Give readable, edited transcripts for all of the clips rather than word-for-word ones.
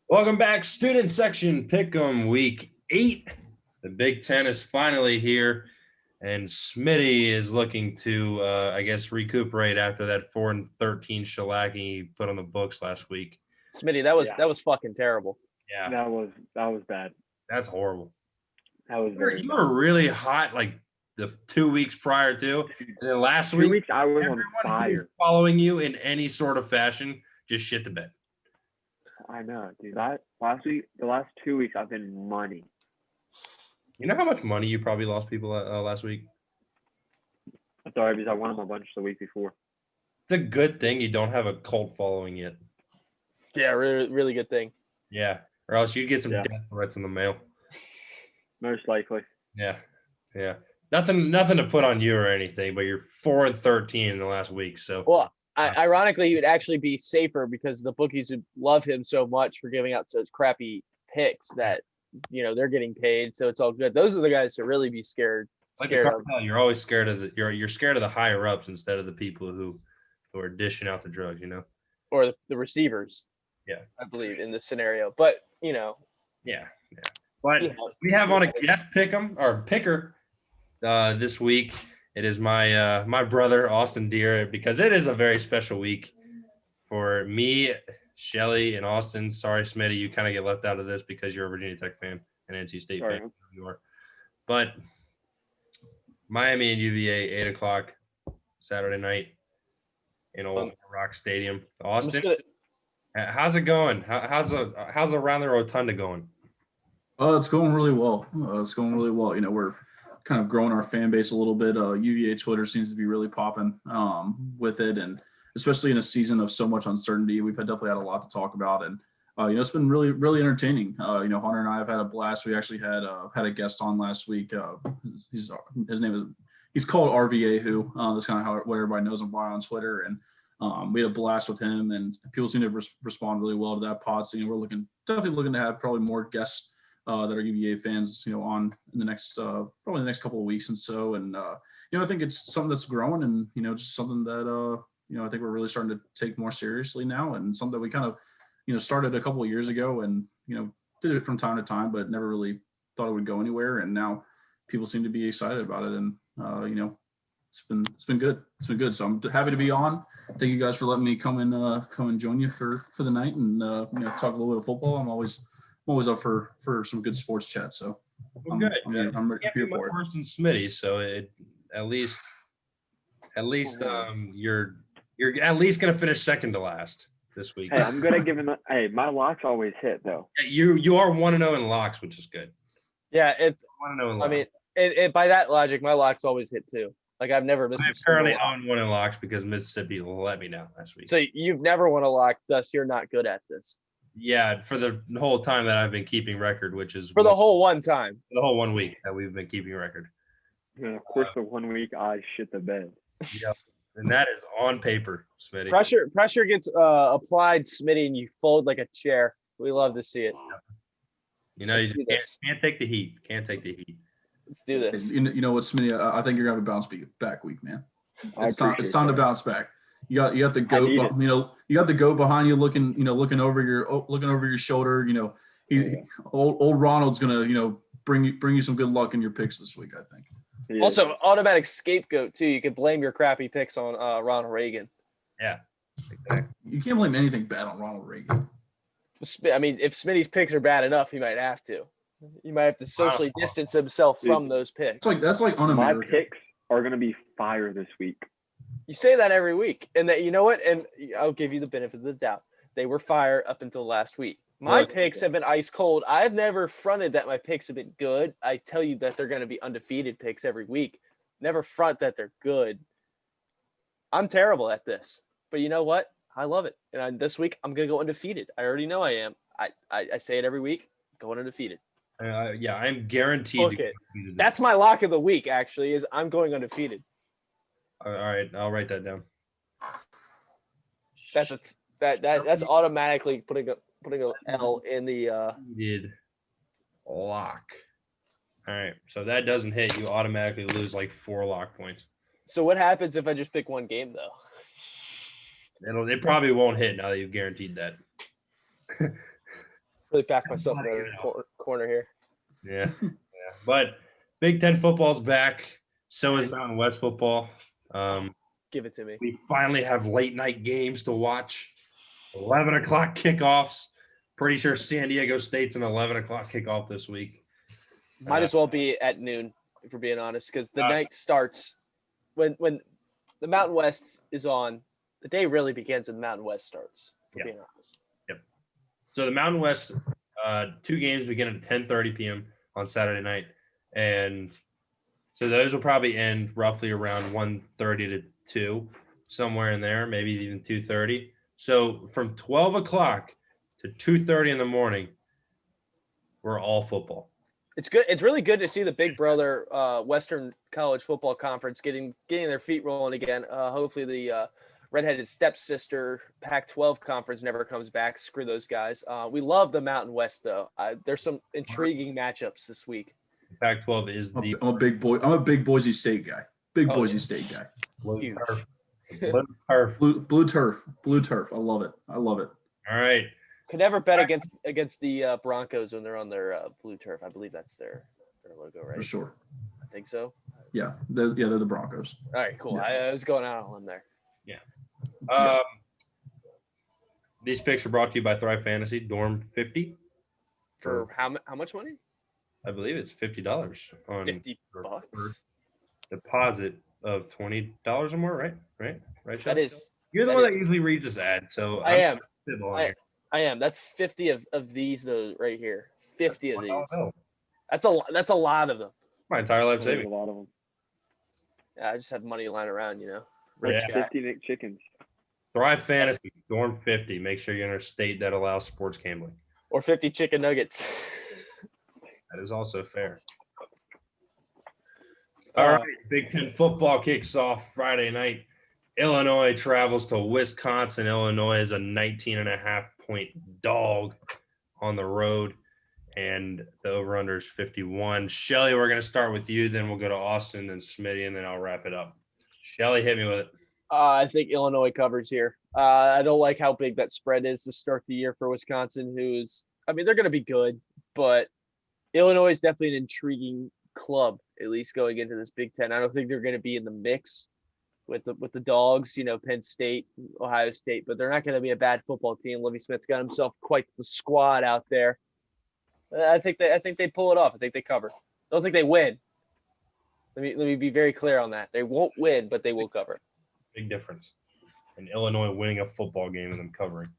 Welcome back, student section Pick'em Week 8. The Big Ten is finally here, and Smitty is looking to, recuperate after that 4-13 shellacking he put on the books last week. Smitty, that was fucking terrible. Yeah, that was bad. That's horrible. That was you were really hot like the 2 weeks prior to, and then last 2 weeks I was on fire. Following you in any sort of fashion just shit the bed. I know, dude. The last 2 weeks, I've been money. You know how much money you probably lost people last week? I'm sorry, because I won them a bunch the week before. It's a good thing you don't have a cult following yet. Yeah, really, really good thing. Yeah, or else you'd get some death threats in the mail. Most likely. Yeah. Nothing to put on you or anything, but you're 4-13 in the last week. So well. Ironically, he would actually be safer because the bookies would love him so much for giving out such crappy picks that, they're getting paid. So it's all good. Those are the guys to really be scared of. You're always scared of you're scared of the higher ups instead of the people who are dishing out the drugs, or the receivers. Yeah, I believe in this scenario, but Yeah. But we have on a guest picker this week. It is my brother, Austin Diehr, because it is a very special week for me, Shelly, and Austin. Sorry, Smitty, you kind of get left out of this because you're a Virginia Tech fan and NC State fan. You are. But Miami and UVA, 8 o'clock Saturday night in Old Rock Stadium. Austin, how's it going? How's Around the Rotunda going? It's going really well. We're kind of growing our fan base a little bit. UVA Twitter seems to be really popping with it, and especially in a season of so much uncertainty, we've definitely had a lot to talk about, and it's been really, really entertaining. Hunter and I have had a blast. We actually had a guest on last week. His name he's called RVA Who. That's kind of what everybody knows him by on Twitter, and we had a blast with him, and people seem to respond really well to that pod. So we're definitely looking to have probably more guests that are UVA fans, on in the next probably the next couple of weeks and so. And I think it's something that's growing, and just something that I think we're really starting to take more seriously now, and something that we kind of started a couple of years ago, and did it from time to time, but never really thought it would go anywhere. And now people seem to be excited about it, and it's been good. It's been good. So I'm happy to be on. Thank you guys for letting me come and join you for the night, and talk a little bit of football. I'm always up for some good sports chat. So I'm good. I'm ready for it. Worse than Smitty, so at least you're at least gonna finish second to last this week. Hey, I'm gonna give him. My locks always hit though. Yeah, you are 1-0 in locks, which is good. Yeah, it's 1-0 in locks. I mean, by that logic, my locks always hit too. Like I've never missed. I'm currently on 1 in locks because Mississippi let me down last week. So you've never won a lock, thus you're not good at this. Yeah, for the whole time that I've been keeping record, which is for the whole 1 time. For the whole 1 week that we've been keeping record. And of course, the 1 week I shit the bed. Yep. And that is on paper, Smitty. Pressure gets applied, Smitty, and you fold like a chair. We love to see it. You can't take the heat. Can't take the heat. Let's do this. You know what, Smitty? I think you're gonna have a bounce back week, man. It's time to bounce back. You got the goat, you got the goat behind you, looking over your shoulder. Old Ronald's gonna bring you some good luck in your picks this week, I think. Yeah. Also, automatic scapegoat too. You could blame your crappy picks on Ronald Reagan. Yeah, exactly. You can't blame anything bad on Ronald Reagan. I mean, if Smitty's picks are bad enough, he might have to. He might have to socially distance himself from those picks. That's like un-American. My picks are gonna be fire this week. You say that every week, and that you know what? And I'll give you the benefit of the doubt. They were fire up until last week. My picks have been ice cold. I've never fronted that my picks have been good. I tell you that they're going to be undefeated picks every week. Never front that they're good. I'm terrible at this, but you know what? I love it. And this week I'm going to go undefeated. I already know I am. I say it every week. Going undefeated. Yeah, I'm guaranteed. Okay. That's my lock of the week. Actually, is I'm going undefeated. All right, I'll write that down. That's automatically putting an L in the did lock. All right, so that doesn't hit. You automatically lose like 4 lock points. So what happens if I just pick one game though? It probably won't hit now that you've guaranteed that. Really back myself in the corner here. Yeah. But Big Ten football's back. So is Mountain West football. Give it to me. We finally have late night games to watch. 11 o'clock kickoffs. Pretty sure San Diego State's an 11 o'clock kickoff this week. Might as well be at noon, if we're being honest, because the night starts when the Mountain West is on. The day really begins when the Mountain West starts, if we're being honest. Yep. So the Mountain West, 2 games begin at 10:30 p.m. on Saturday night. And so those will probably end roughly around 1:30 to 2, somewhere in there, maybe even 2:30. So from 12 o'clock to 2:30 in the morning, we're all football. It's good. It's really good to see the Big Brother Western College Football Conference getting their feet rolling again. Hopefully the redheaded stepsister Pac-12 conference never comes back. Screw those guys. We love the Mountain West though. There's some intriguing matchups this week. Pac-12 is the. I'm a big Boise State guy. Boise State guy. Blue turf. Blue turf. I love it. All right. Could never bet against the Broncos when they're on their blue turf. I believe that's their logo, right? For sure. I think so. Yeah, they're the Broncos. All right, cool. Yeah. I was going out on a limb there. Yeah. These picks are brought to you by Thrive Fantasy Dorm 50. For how much money? I believe it's $50 on $50. Deposit of $20 or more, right? Right. That is. You're the one that usually reads this ad, so I am. Here. I am. That's 50 of these though, right here. 50 of these. Oh. That's a lot of them. My entire life There's saving. a lot of them. Yeah, I just have money lying around, Yeah. 50 McChickens. Thrive Fantasy Dorm 50. Make sure you're in a state that allows sports gambling. Or 50 chicken nuggets. That is also fair. All right, Big Ten football kicks off Friday night. Illinois travels to Wisconsin. Illinois is a 19.5-point dog on the road, and the over-under is 51. Shelly, we're going to start with you, then we'll go to Austin, then Smitty, and then I'll wrap it up. Shelly, hit me with it. I think Illinois covers here. I don't like how big that spread is to start the year for Wisconsin, they're going to be good, but Illinois is definitely an intriguing club, at least going into this Big Ten. I don't think they're going to be in the mix with the dogs, Penn State, Ohio State, but they're not going to be a bad football team. Lovie Smith's got himself quite the squad out there. I think they pull it off. I think they cover. I don't think they win. Let me be very clear on that. They won't win, but they will cover. Big difference in Illinois winning a football game and them covering.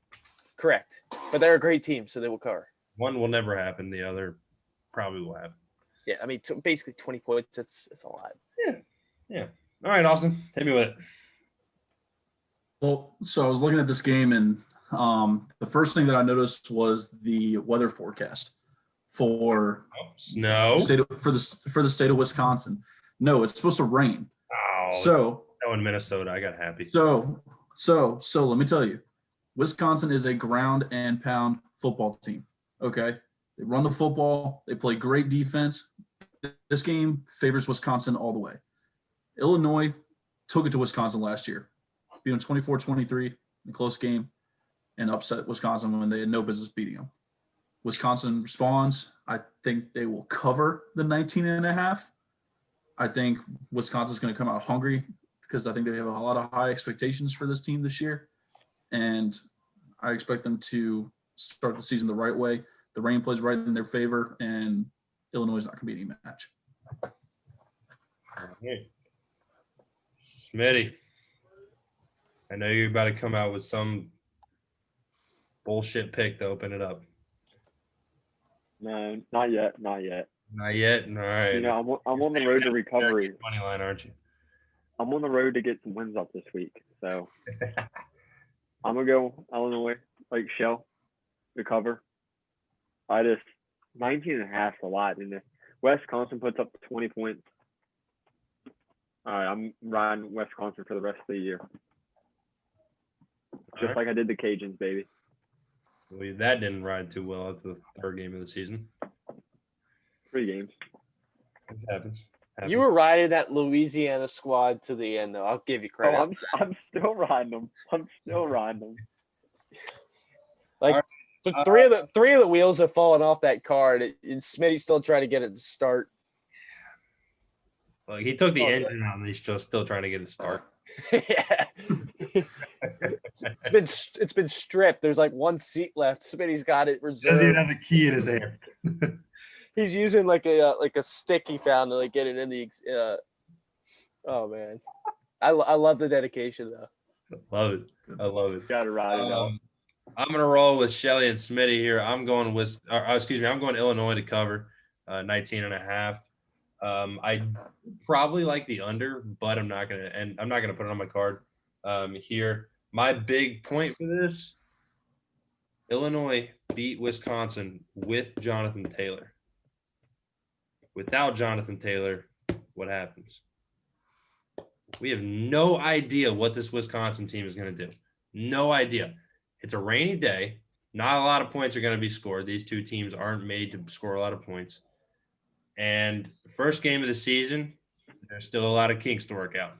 Correct. But they're a great team, so they will cover. One will never happen. The other probably will happen. Yeah, basically 20 points. It's a lot. Yeah. All right, Austin, hit me with it. Well, so I was looking at this game, and the first thing that I noticed was the weather forecast for snow for the state of Wisconsin. No, it's supposed to rain. Oh, So in Minnesota, I got happy. So let me tell you, Wisconsin is a ground and pound football team. Okay, they run the football. They play great defense. This game favors Wisconsin all the way. Illinois took it to Wisconsin last year, beat them 24-23 in a close game, and upset Wisconsin when they had no business beating them. Wisconsin responds. I think they will cover the 19.5. I think Wisconsin's going to come out hungry because I think they have a lot of high expectations for this team this year, and I expect them to start the season the right way. The rain plays right in their favor, and Illinois is not going to be any match. Smitty, I know you're about to come out with some bullshit pick to open it up. No, not yet. Not yet. All right. I'm on the road to recovery. Money line, aren't you? I'm on the road to get some wins up this week. So I'm going to go Illinois, like Shell, to cover. 19.5 is a lot. And if Wisconsin puts up 20 points, all right, I'm riding Wisconsin for the rest of the year. Just like I did the Cajuns, baby. Well, that didn't ride too well at the third game of the season. 3 games. It happens. You were riding that Louisiana squad to the end, though. I'll give you credit. I'm still riding them. So three of the wheels have fallen off that car, and Smitty's still trying to get it to start. Like he took the engine out, and he's still trying to get it to start. Yeah. It's been stripped. There's like one seat left. Smitty's got it reserved. Doesn't even have the key in his hand. He's using like a stick he found to like get it in the. Oh man, I love the dedication though. I love it. Got to ride it out. I'm gonna roll with Shelly and Smitty here. I'm going Illinois to cover 19.5. I probably like the under, but I'm not gonna put it on my card here. My big point for this: Illinois beat Wisconsin with Jonathan Taylor. Without Jonathan Taylor, what happens? We have no idea what this Wisconsin team is going to do. No idea. It's a rainy day. Not a lot of points are going to be scored. These two teams aren't made to score a lot of points. And first game of the season, there's still a lot of kinks to work out.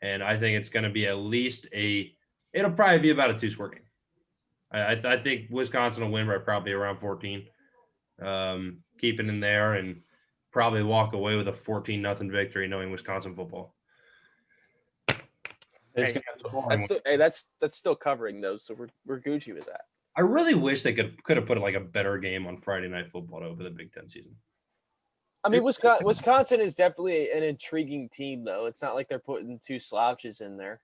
And I think it's going to be at least it'll probably be about a 2-score game. I think Wisconsin will win by probably around 14. Keep it in there and probably walk away with a 14-0 victory knowing Wisconsin football. That's still covering those, so we're Gucci with that. I really wish they could have put like a better game on Friday Night Football to open the Big Ten season. I mean, Wisconsin is definitely an intriguing team, though. It's not like they're putting two slouches in there.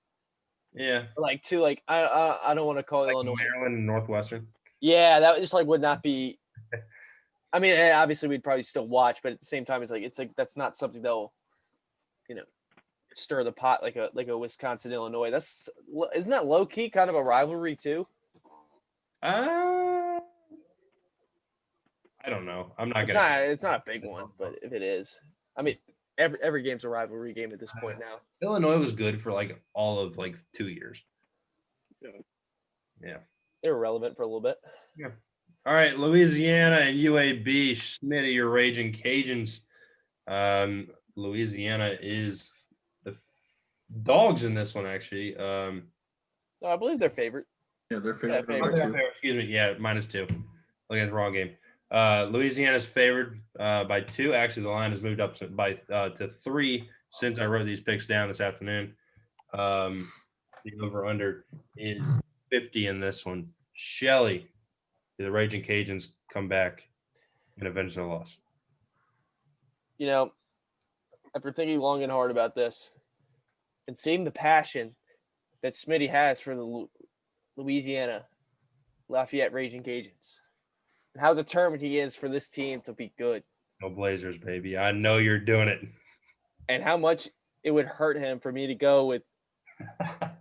Yeah, like two, like I don't want to call it Illinois, Maryland, and Northwestern. Yeah, that just like would not be. I mean, obviously we'd probably still watch, but at the same time, it's like that's not something that'll, stir the pot like a Wisconsin Illinois. Isn't that low key kind of a rivalry too? I don't know. I'm not gonna. It's not a big one, but if it is, I mean, every game's a rivalry game at this point now. Illinois was good for like all of like 2 years. Yeah. They were relevant for a little bit. Yeah. All right, Louisiana and UAB. Smitty, your Raging Cajuns. Louisiana is the dogs in this one, actually. No, I believe they're favorite. Yeah, they're favorite. Excuse me. Yeah, -2. Look at the wrong game. Louisiana's favored by 2. Actually, the line has moved up to 3 since I wrote these picks down this afternoon. The over-under is 50 in this one. Shelly, do the Raging Cajuns come back and avenge their loss? After thinking long and hard about this and seeing the passion that Smitty has for the Louisiana Lafayette Raging Cajuns and how determined he is for this team to be good. No Blazers, baby. I know you're doing it. And how much it would hurt him for me to go with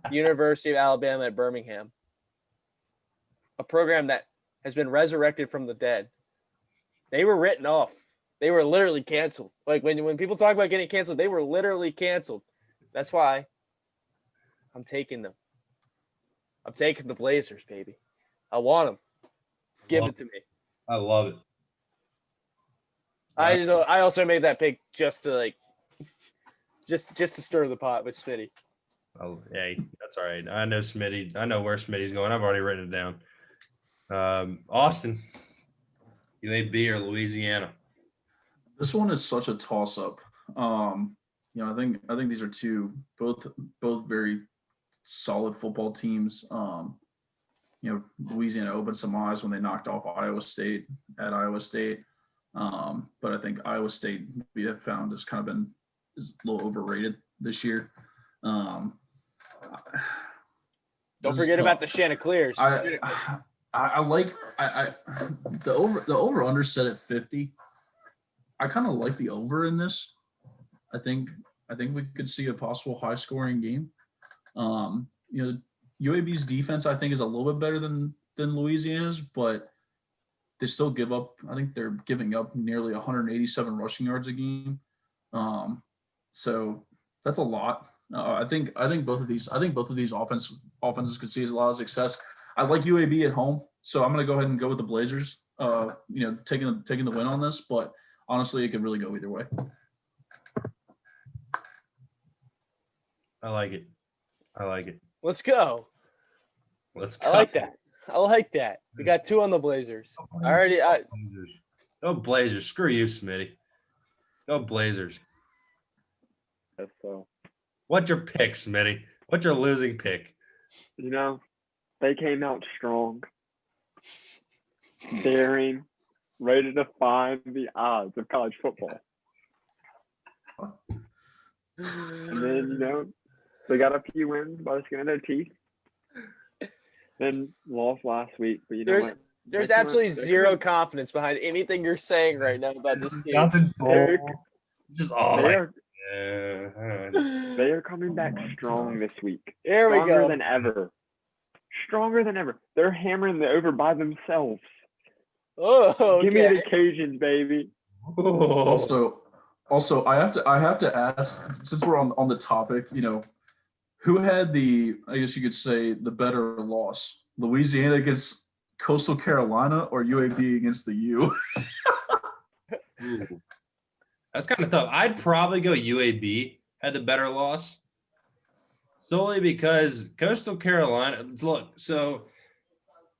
University of Alabama at Birmingham, a program that has been resurrected from the dead. They were written off. They were literally canceled. Like when people talk about getting canceled, they were literally canceled. That's why I'm taking them. I'm taking the Blazers, baby. I want them. Give it to me. I love it. I also made that pick just to just to stir the pot with Smitty. Oh, hey, that's all right. I know Smitty. I know where Smitty's going. I've already written it down. Austin, UAB or Louisiana? This one is such a toss-up. I think these are both very solid football teams. Louisiana opened some eyes when they knocked off Iowa State at Iowa State. But I think Iowa State, we have found, is a little overrated this year. Don't forget about the Chanticleers. I like the over under set at 50. I kind of like the over in this. I think we could see a possible high scoring game. UAB's defense I think is a little bit better than Louisiana's, but they still give up. I think they're giving up nearly 187 rushing yards a game. So that's a lot. I think both of these offenses could see a lot of success. I like UAB at home, so I'm going to go ahead and go with the Blazers. Taking the win on this, but honestly, it could really go either way. I like it. Let's go. Let's go. I like that. I like that. We got 2 on the Blazers. Blazers. Go Blazers. Screw you, Smitty. Go Blazers. So, What's your pick, Smitty? What's your losing pick? they came out strong, daring, ready to defy the odds of college football. And then, they got a few wins by the skin of their teeth. Then lost last week, but what? There's absolutely zero confidence behind anything you're saying right now about this team. Nothing bold. Just all They like, are, they are coming back strong this week. Here we Stronger go. than ever. Stronger than ever. They're hammering the over by themselves. Oh, okay. Give me the Cajuns, baby. Also, I have to ask, since we're on the topic, who had I guess you could say, the better loss? Louisiana against Coastal Carolina or UAB against the U? Ooh. That's kind of tough. I'd probably go UAB had the better loss. Solely because Coastal Carolina, look, so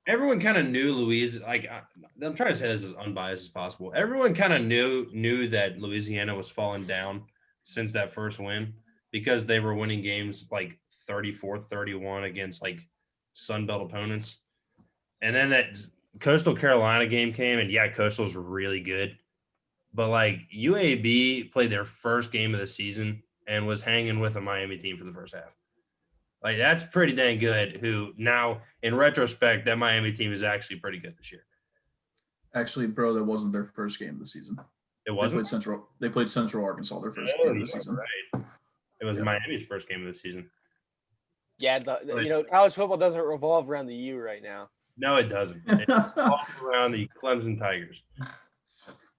everyone kind of knew I'm trying to say this as unbiased as possible. Everyone kind of knew that Louisiana was falling down since that first win because they were winning games like 34-31 against like Sun Belt opponents. And then that Coastal Carolina game came, and Coastal's really good. But like UAB played their first game of the season and was hanging with a Miami team for the first half. Like, that's pretty dang good. Who now, in retrospect, that Miami team is actually pretty good this year. Actually, bro, that wasn't their first game of the season. It wasn't. They played Central Arkansas their first game of the season. Right. It was Miami's first game of the season. Yeah, college football doesn't revolve around the U right now. No, it doesn't. It revolves around the Clemson Tigers.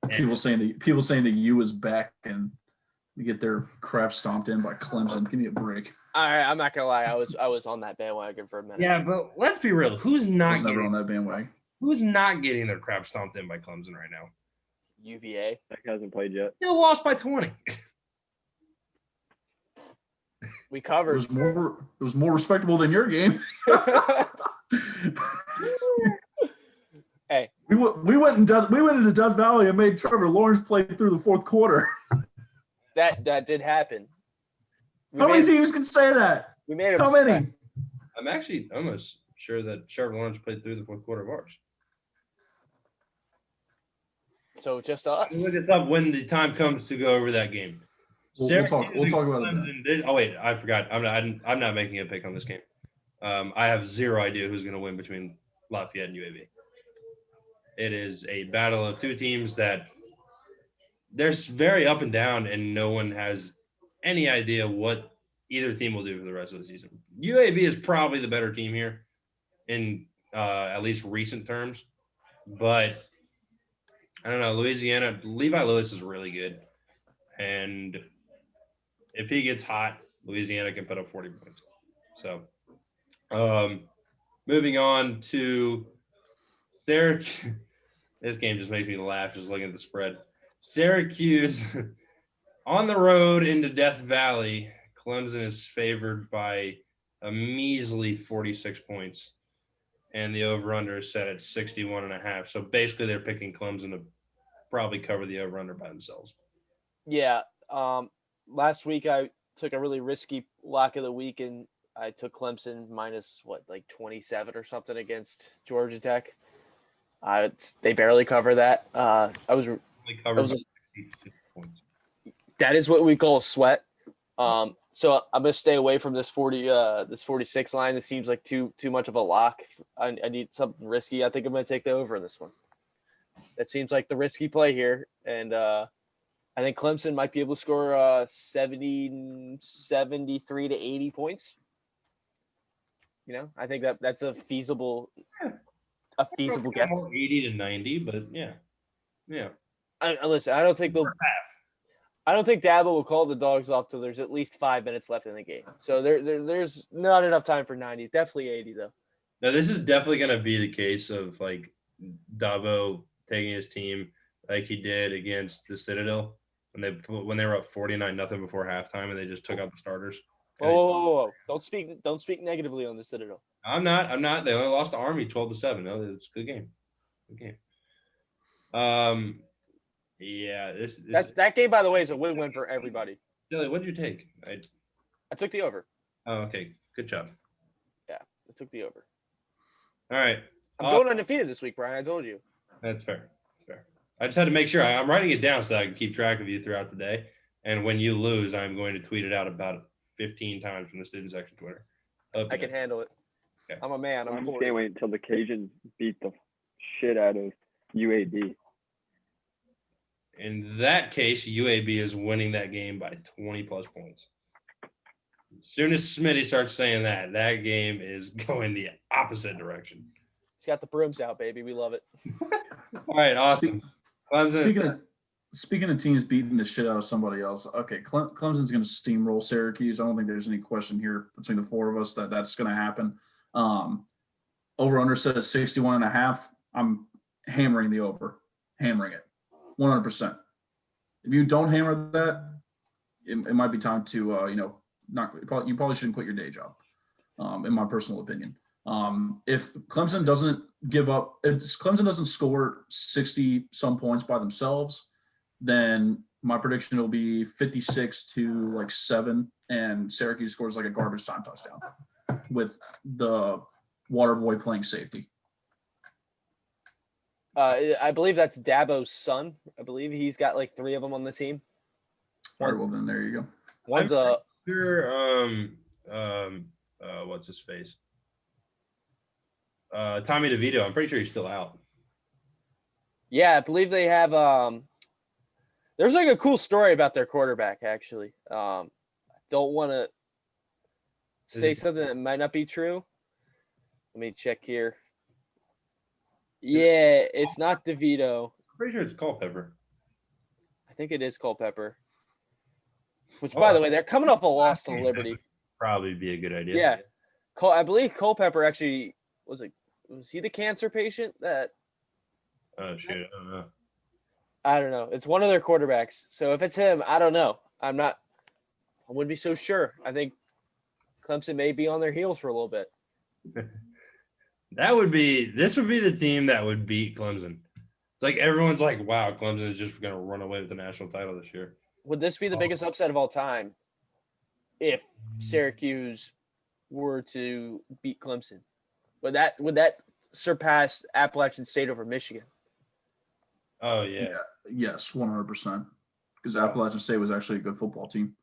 People saying the U is back and they get their crap stomped in by Clemson. Give me a break. All right, I'm not gonna lie. I was on that bandwagon for a minute. Yeah, but let's be real. Who's not never on getting that bandwagon? Who's not getting their crap stomped in by Clemson right now? UVA. That hasn't played yet. Still lost by 20. We It covered. was more respectable than your game. Hey, we went into Death Valley and made Trevor Lawrence play through the fourth quarter. that did happen. How many teams can say that? We made him. How many? I'm actually almost sure that Trevor Lawrence played through the fourth quarter of ours. So just us. Look this up when the time comes to go over that game. We'll talk about it. Oh wait, I forgot. I'm not making a pick on this game. I have zero idea who's going to win between Lafayette and UAB. It is a battle of two teams that they're very up and down, and no one has any idea what either team will do for the rest of the season. UAB is probably the better team here in at least recent terms, but I don't know. Louisiana, Levi Lewis is really good, and if he gets hot, Louisiana can put up 40 points. So, moving on to Syracuse. This game just makes me laugh just looking at the spread. Syracuse on the road into Death Valley. Clemson is favored by a measly 46 points, and the over-under is set at 61.5. So basically they're picking Clemson to probably cover the over-under by themselves. Yeah. Last week I took a really risky lock of the week, and I took Clemson minus 27 or something against Georgia Tech. They barely cover that. That is what we call a sweat. So I'm gonna stay away from this 46 line. This seems like too much of a lock. I need something risky. I think I'm gonna take the over in this one. That seems like the risky play here, and I think Clemson might be able to score 73 to 80 points. I think that's a feasible guess. 80 to 90, but yeah. Listen, I don't think Dabo will call the dogs off till there's at least 5 minutes left in the game. So there's not enough time for 90. Definitely 80 though. No, this is definitely going to be the case of like Dabo taking his team like he did against the Citadel when they were up 49-0 before halftime and they just took out the starters Whoa. Don't speak negatively on the Citadel. I'm not. They only lost to Army 12-7. No, it's a good game. Yeah. That game, by the way, is a win-win for everybody. Dilly, what did you take? I took the over. Oh, okay. Good job. Yeah, I took the over. All right. I'm going undefeated this week, Brian. I told you. That's fair. I just had to make sure. I'm writing it down so that I can keep track of you throughout the day. And when you lose, I'm going to tweet it out about 15 times from the student section Twitter. I can handle it. Okay. I'm a man. I just can't wait until the Cajuns beat the shit out of UAB. In that case, UAB is winning that game by 20-plus points. As soon as Smitty starts saying that game is going the opposite direction. He's got the brooms out, baby. We love it. All right, awesome. Speaking of teams beating the shit out of somebody else, okay, Clemson's going to steamroll Syracuse. I don't think there's any question here between the four of us that that's going to happen. Over-under set at 61.5. I'm hammering the over. Hammering it. 100%. If you don't hammer that, it might be time to, you probably shouldn't quit your day job, in my personal opinion. If Clemson doesn't score 60-some points by themselves, then my prediction will be 56-7, and Syracuse scores like a garbage time touchdown with the water boy playing safety. I believe that's Dabo's son. I believe he's got like 3 of them on the team. All right, well then there you go. One's what's his face? Tommy DeVito. I'm pretty sure he's still out. Yeah, I believe they have there's like a cool story about their quarterback, actually. I don't want to say something that might not be true. Let me check here. Yeah, it's not DeVito. I'm pretty sure it's Culpepper. I think it is Culpepper. Which, by the way, they're coming off a loss to Liberty. Probably be a good idea. Yeah. I believe Culpepper actually was he the cancer patient that? Oh, shit. I don't know. I don't know. It's one of their quarterbacks. So if it's him, I don't know. I wouldn't be so sure. I think Clemson may be on their heels for a little bit. This would be the team that would beat Clemson. It's like everyone's like, wow, Clemson is just going to run away with the national title this year. Would this be the biggest upset of all time if Syracuse were to beat Clemson? Would that surpass Appalachian State over Michigan? Oh, yeah. Yes, 100%. Because Appalachian State was actually a good football team.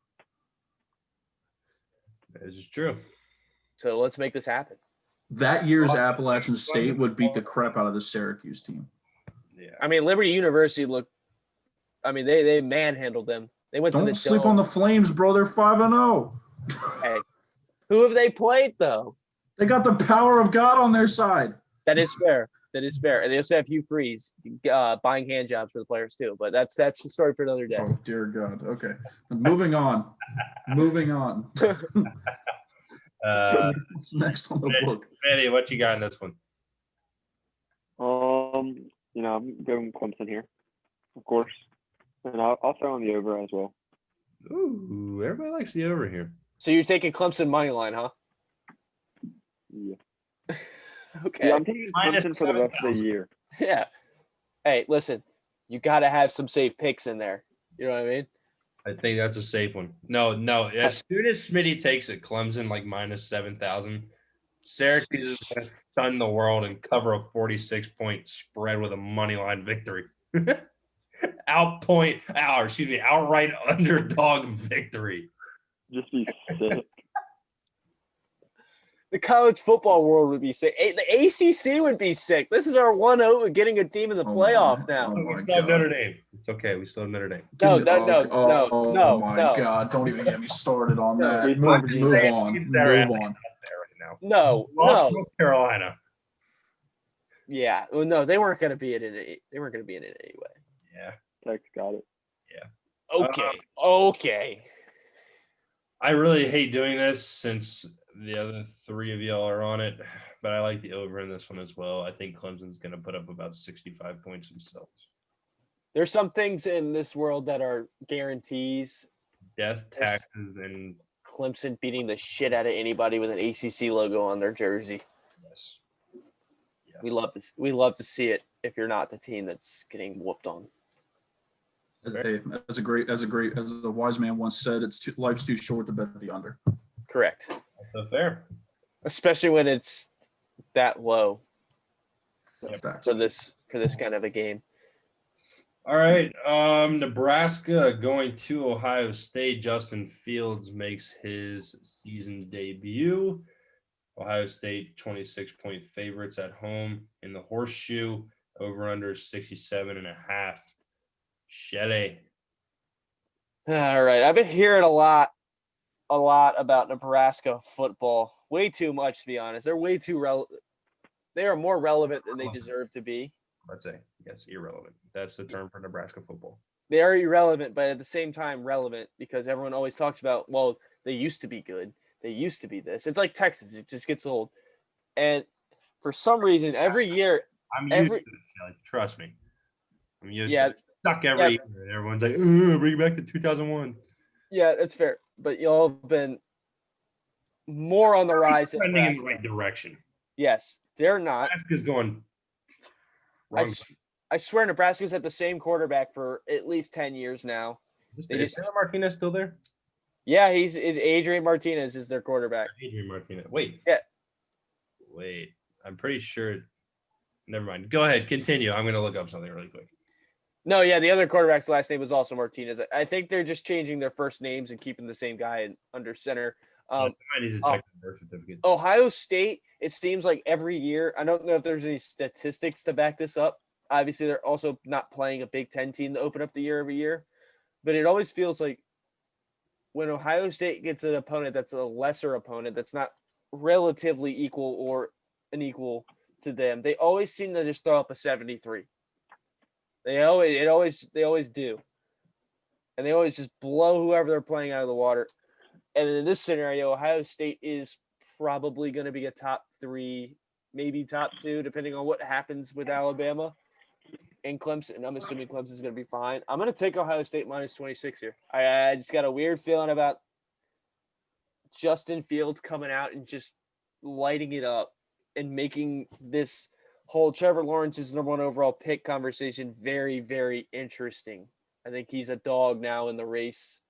That is true. So let's make this happen. That year's Appalachian State would beat the crap out of the Syracuse team. Yeah. I mean, Liberty University they manhandled them. They went to the Don't sleep dome. on the Flames, bro. They're 5-0. Hey, who have they played though? They got the power of God on their side. That is fair. And they also have Hugh Freeze buying hand jobs for the players too. But that's the story for another day. Oh dear God. Okay, moving on. What's next on the book? Eddie, what you got in this one? I'm going Clemson here, of course, and I'll throw on the over as well. Ooh, everybody likes the over here. So you're taking Clemson money line, huh? Yeah. Okay. Yeah, I'm taking Clemson for the rest of the year. Yeah. Hey, listen, you got to have some safe picks in there. You know what I mean? I think that's a safe one. No. As soon as Smitty takes it, Clemson like minus 7,000, Syracuse is going to stun the world and cover a 46-point spread with a money line victory. Outright underdog victory. Just be sick. The college football world would be sick. The ACC would be sick. This is our one out with getting a team in the playoff now. We still have Notre Dame. It's okay. We still have Notre Dame. No. Oh my God! Don't even get me started on that. Move on. No. North Carolina. Yeah. Well, no, they weren't going to be in it. They weren't going to be in it anyway. Yeah. Tex got it. Yeah. Okay. I really hate doing this since the other 3 of y'all are on it, but I like the over in this one as well. I think Clemson's going to put up about 65 points themselves. There's some things in this world that are guarantees. Death, taxes, and Clemson beating the shit out of anybody with an ACC logo on their jersey. Yes. We love this. We love to see it. If you're not the team that's getting whooped on. Hey, as a wise man once said, life's too short to bet the under. Correct. So fair. Especially when it's that low Yep. for this kind of a game. All right. Nebraska going to Ohio State. Justin Fields makes his season debut. Ohio State 26-point favorites at home in the Horseshoe. Over under 67.5. Shelley. All right. I've been hearing a lot about Nebraska football. Way too much, to be honest. They're way too relevant. They are more relevant than they deserve to be. Let's say, yes, irrelevant. That's the term for Nebraska football. They are irrelevant, but at the same time relevant because everyone always talks about, well, they used to be good. They used to be this. It's like Texas. It just gets old. And for some reason, every year. I'm used to this, Shelley. Trust me. I'm used to it. Suck every year. And everyone's like, bring it back to 2001. Yeah, that's fair. But y'all have been more on the rise. Trending in the right direction. Yes, they're not. Nebraska's going wrong. I swear Nebraska's had the same quarterback for at least 10 years now. Is Taylor Martinez still there? Yeah, it's Adrian Martinez is their quarterback. Adrian Martinez. Wait. Yeah. Wait. I'm pretty sure. Never mind. Go ahead. Continue. I'm going to look up something really quick. No, yeah, the other quarterback's last name was also Martinez. I think they're just changing their first names and keeping the same guy under center. I need to check the birth certificate. Ohio State, it seems like every year, I don't know if there's any statistics to back this up. Obviously, they're also not playing a Big Ten team to open up the year every year. But it always feels like when Ohio State gets an opponent that's a lesser opponent, that's not relatively equal or unequal to them, they always seem to just throw up a 73. They always do. And they always just blow whoever they're playing out of the water. And in this scenario, Ohio State is probably going to be a top 3, maybe top 2, depending on what happens with Alabama and Clemson. I'm assuming Clemson's going to be fine. I'm going to take Ohio State minus 26 here. I just got a weird feeling about Justin Fields coming out and just lighting it up and making this whole Trevor Lawrence's number 1 overall pick conversation very, very interesting. I think he's a dog now in the race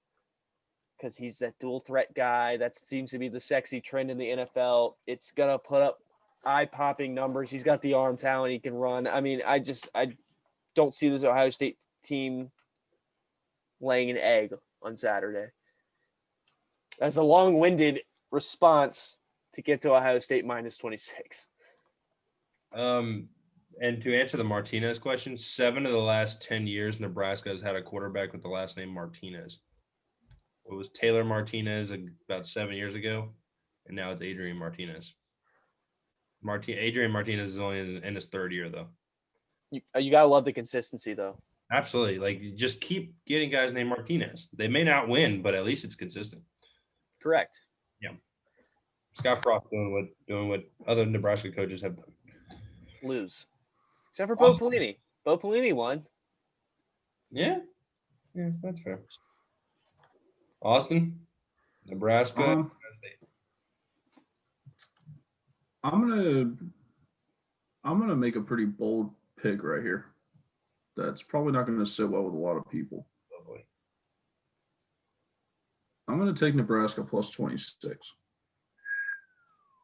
because he's that dual threat guy. That seems to be the sexy trend in the NFL. It's going to put up eye-popping numbers. He's got the arm talent. He can run. I mean, I don't see this Ohio State team laying an egg on Saturday. That's a long-winded response to get to Ohio State minus 26. And to answer the Martinez question, 7 of the last 10 years, Nebraska has had a quarterback with the last name Martinez. It was Taylor Martinez about 7 years ago, and now it's Adrian Martinez. Adrian Martinez is only in his 3rd year, though. You gotta love the consistency, though. Absolutely. Like, just keep getting guys named Martinez. They may not win, but at least it's consistent. Correct. Yeah. Scott Frost doing what other Nebraska coaches have done. Lose. Except for Bo Pelini. Bo Pelini won. Yeah, that's fair. Austin, Nebraska. I'm gonna make a pretty bold pick right here. That's probably not going to sit well with a lot of people. Oh boy. I'm going to take Nebraska plus 26.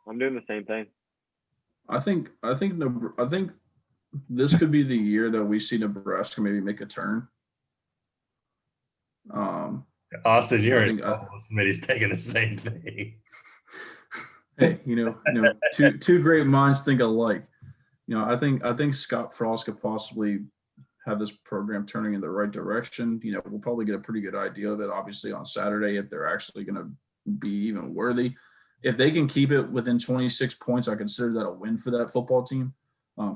I'm doing the same thing. I think this could be the year that we see Nebraska maybe make a turn. Austin, you're in somebody's taking the same thing. Hey, two great minds think alike. I think Scott Frost could possibly have this program turning in the right direction. We'll probably get a pretty good idea of it, obviously, on Saturday, if they're actually going to be even worthy. If they can keep it within 26 points, I consider that a win for that football team,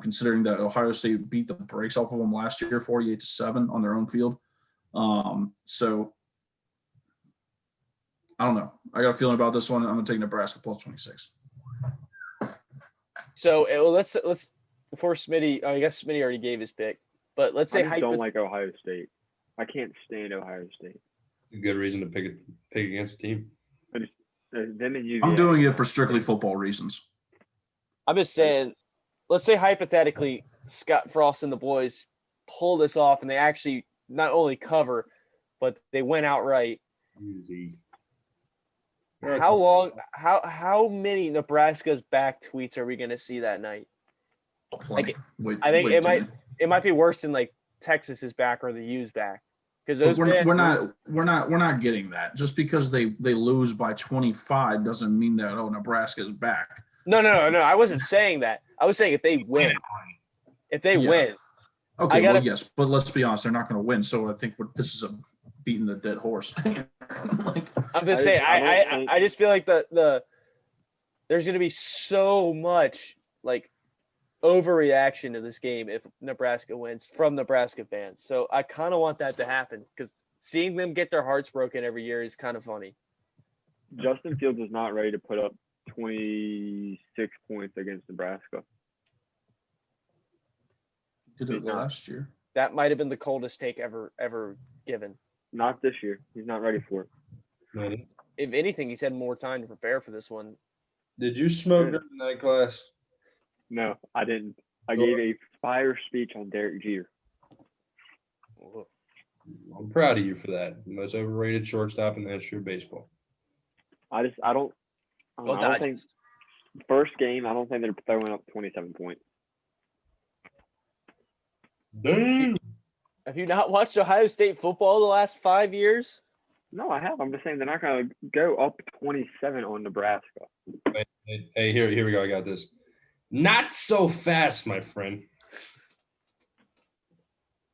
considering that Ohio State beat the brakes off of them last year, 48-7 on their own field. So I don't know. I got a feeling about this one. I'm going to take Nebraska plus 26. So let's before Smitty. I guess Smitty already gave his pick, but let's say I don't like Ohio State. I can't stand Ohio State. A good reason to pick against the team. Them and UVA. I'm doing it for strictly football reasons. I'm just saying, let's say hypothetically Scott Frost and the boys pull this off and they actually not only cover, but they win outright. Easy. How many Nebraska's back tweets are we going to see that night? Plenty. I think it might be worse than like Texas is back or the U's back. Because we're not getting that. Just because they lose by 25 doesn't mean that Nebraska's back. No. I wasn't saying that. I was saying if they win. If they win. Okay, yes, but let's be honest, they're not going to win. So I think this is a beating the dead horse. I'm just saying. I just feel like the there's going to be so much like overreaction to this game if Nebraska wins from Nebraska fans. So I kind of want that to happen because seeing them get their hearts broken every year is kind of funny. Justin Fields is not ready to put up 26 points against Nebraska. Did it last year. That might have been the coldest take ever given. Not this year. He's not ready for it. Really? If anything, he's had more time to prepare for this one. Did you smoke during that class? No, I didn't. I gave a fire speech on Diehr. I'm proud of you for that. Most overrated shortstop in the history of baseball. I don't think first game. I don't think they're throwing up 27 points. Damn. Have you not watched Ohio State football the last 5 years? No, I have. I'm just saying they're not going to go up 27 on Nebraska. Hey, here we go. I got this. Not so fast, my friend.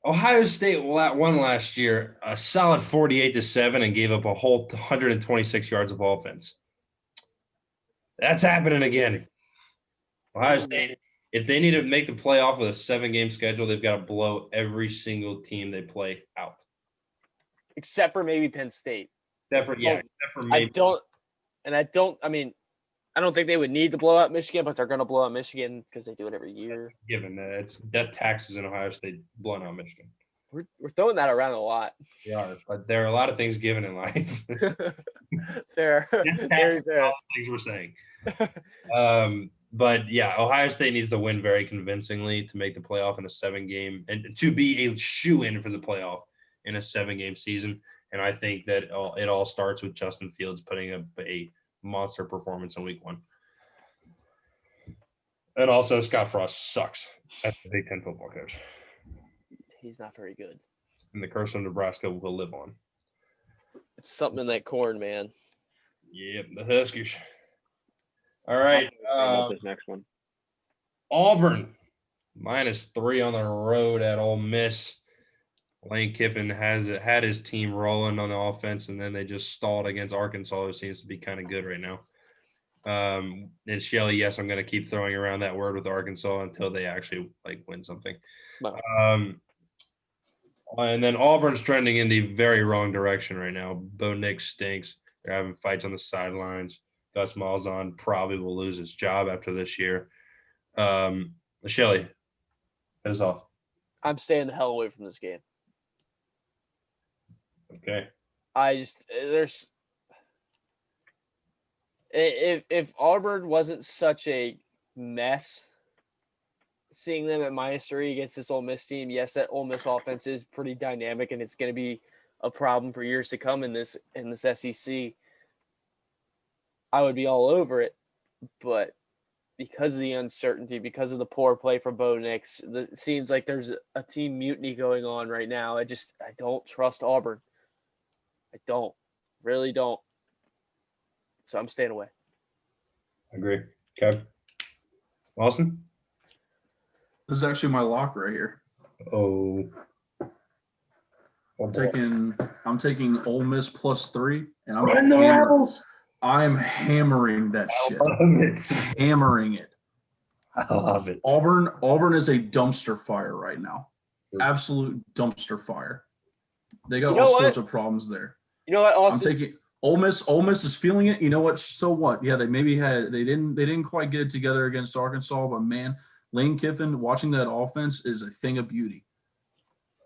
Ohio State won last year a solid 48-7 and gave up a whole 126 yards of offense. That's happening again. Ohio State, if they need to make the playoff with a 7-game schedule, they've got to blow every single team they play out. Except for maybe Penn State. Except for maybe. I don't think they would need to blow out Michigan, but they're going to blow out Michigan because they do it every year. That's given that it's death taxes in Ohio State blowing out Michigan. We're throwing that around a lot. We are, but there are a lot of things given in life. Fair. Very fair. All the things we're saying. But yeah, Ohio State needs to win very convincingly to make the playoff in a 7-game and to be a shoe-in for the playoff in a 7-game season. And I think that it all starts with Justin Fields putting up a monster performance in week 1. And also Scott Frost sucks as the Big Ten football coach. He's not very good. And the curse of Nebraska will live on. It's something in that corn, man. Yep, the Huskies. All right. This next one. Auburn, -3 on the road at Ole Miss. Lane Kiffin had his team rolling on the offense, and then they just stalled against Arkansas, who seems to be kind of good right now. And Shelly, yes, I'm going to keep throwing around that word with Arkansas until they actually win something. Wow. And then Auburn's trending in the very wrong direction right now. Bo Nix stinks. They're having fights on the sidelines. Gus Malzahn probably will lose his job after this year. Shelly, head us off. I'm staying the hell away from this game. Okay. If Auburn wasn't such a mess, seeing them at -3 against this Ole Miss team, yes, that Ole Miss offense is pretty dynamic and it's going to be a problem for years to come in this SEC. I would be all over it, but because of the uncertainty, because of the poor play from Bo Nix, it seems like there's a team mutiny going on right now. I don't trust Auburn. I really don't. So I'm staying away. I agree. Okay. Austin? This is actually my lock right here. Oh. I'm taking Ole Miss +3, and Run the Rebels! I'm hammering that shit. Hammering it. I love it. Auburn is a dumpster fire right now. Absolute dumpster fire. They got all sorts of problems there. You know what, Austin? I'm taking Ole Miss. Ole Miss is feeling it. You know what? So what? Yeah, they didn't quite get it together against Arkansas, but man, Lane Kiffin, watching that offense is a thing of beauty.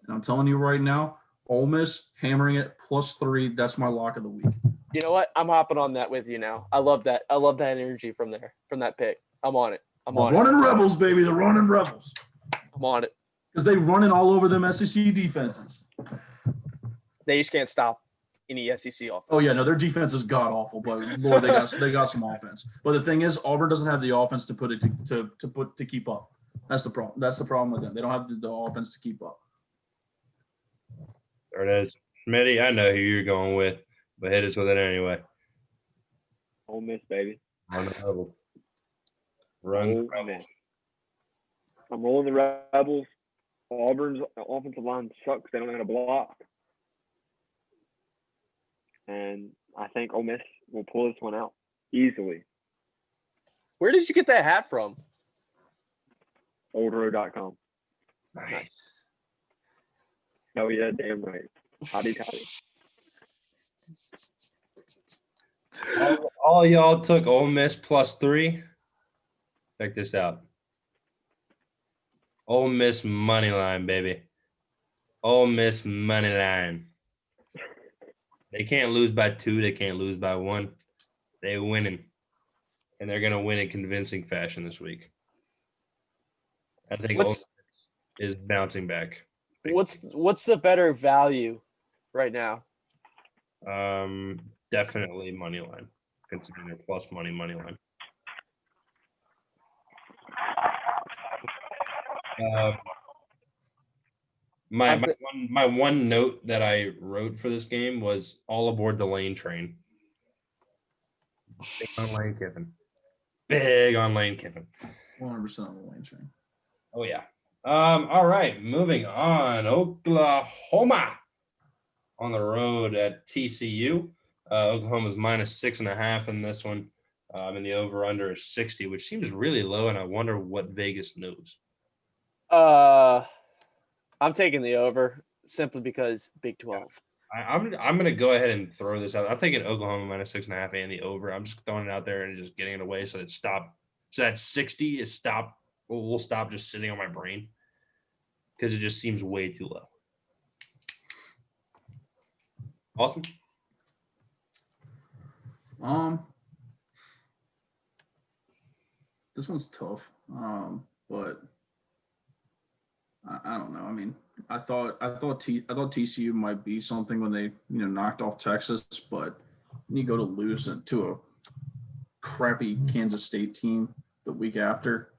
And I'm telling you right now, Ole Miss hammering it +3. That's my lock of the week. You know what? I'm hopping on that with you now. I love that. I love that energy from that pick. I'm on it. I'm on running it. Rebels, baby. The running Rebels. I'm on it. Because they running all over them SEC defenses. They just can't stop any SEC offense. Oh yeah, no, their defense is god awful, but Lord, they got some offense. But the thing is, Auburn doesn't have the offense to keep up. That's the problem. That's the problem with them. They don't have the offense to keep up. There it is. Smitty, I know who you're going with, but hit us with it anyway. Ole Miss, baby. Run the Rebels. Run the Rebels. I'm rolling the Rebels. Auburn's offensive line sucks. They don't know how to block. And I think Ole Miss will pull this one out easily. Where did you get that hat from? Oldroad.com. Nice. Oh, yeah, damn right. Hotty toddy. All y'all took Ole Miss +3. Check this out. Ole Miss money line, baby. Ole Miss money line. They can't lose by 2. They can't lose by 1. They're winning. And they're going to win in convincing fashion this week. I think Ole Miss is bouncing back. What's the better value right now? Definitely money line, considering their plus money line. My one note that I wrote for this game was all aboard the Lane train. Big on Lane Kiffin. Big on Lane Kiffin. 100% on the Lane train. Oh yeah. All right, moving on. Oklahoma on the road at TCU. Oklahoma's -6.5 in this one. And the over/under is 60, which seems really low, and I wonder what Vegas knows. I'm taking the over simply because Big 12. I'm going to go ahead and throw this out. I'm taking Oklahoma -6.5 and the over. I'm just throwing it out there and just getting it away so it stop. So that 60 is stop. Will stop just sitting on my brain because it just seems way too low. Awesome. This one's tough. But I don't know. I mean, I thought TCU might be something when they knocked off Texas, but you go to lose to a crappy Kansas State team the week after.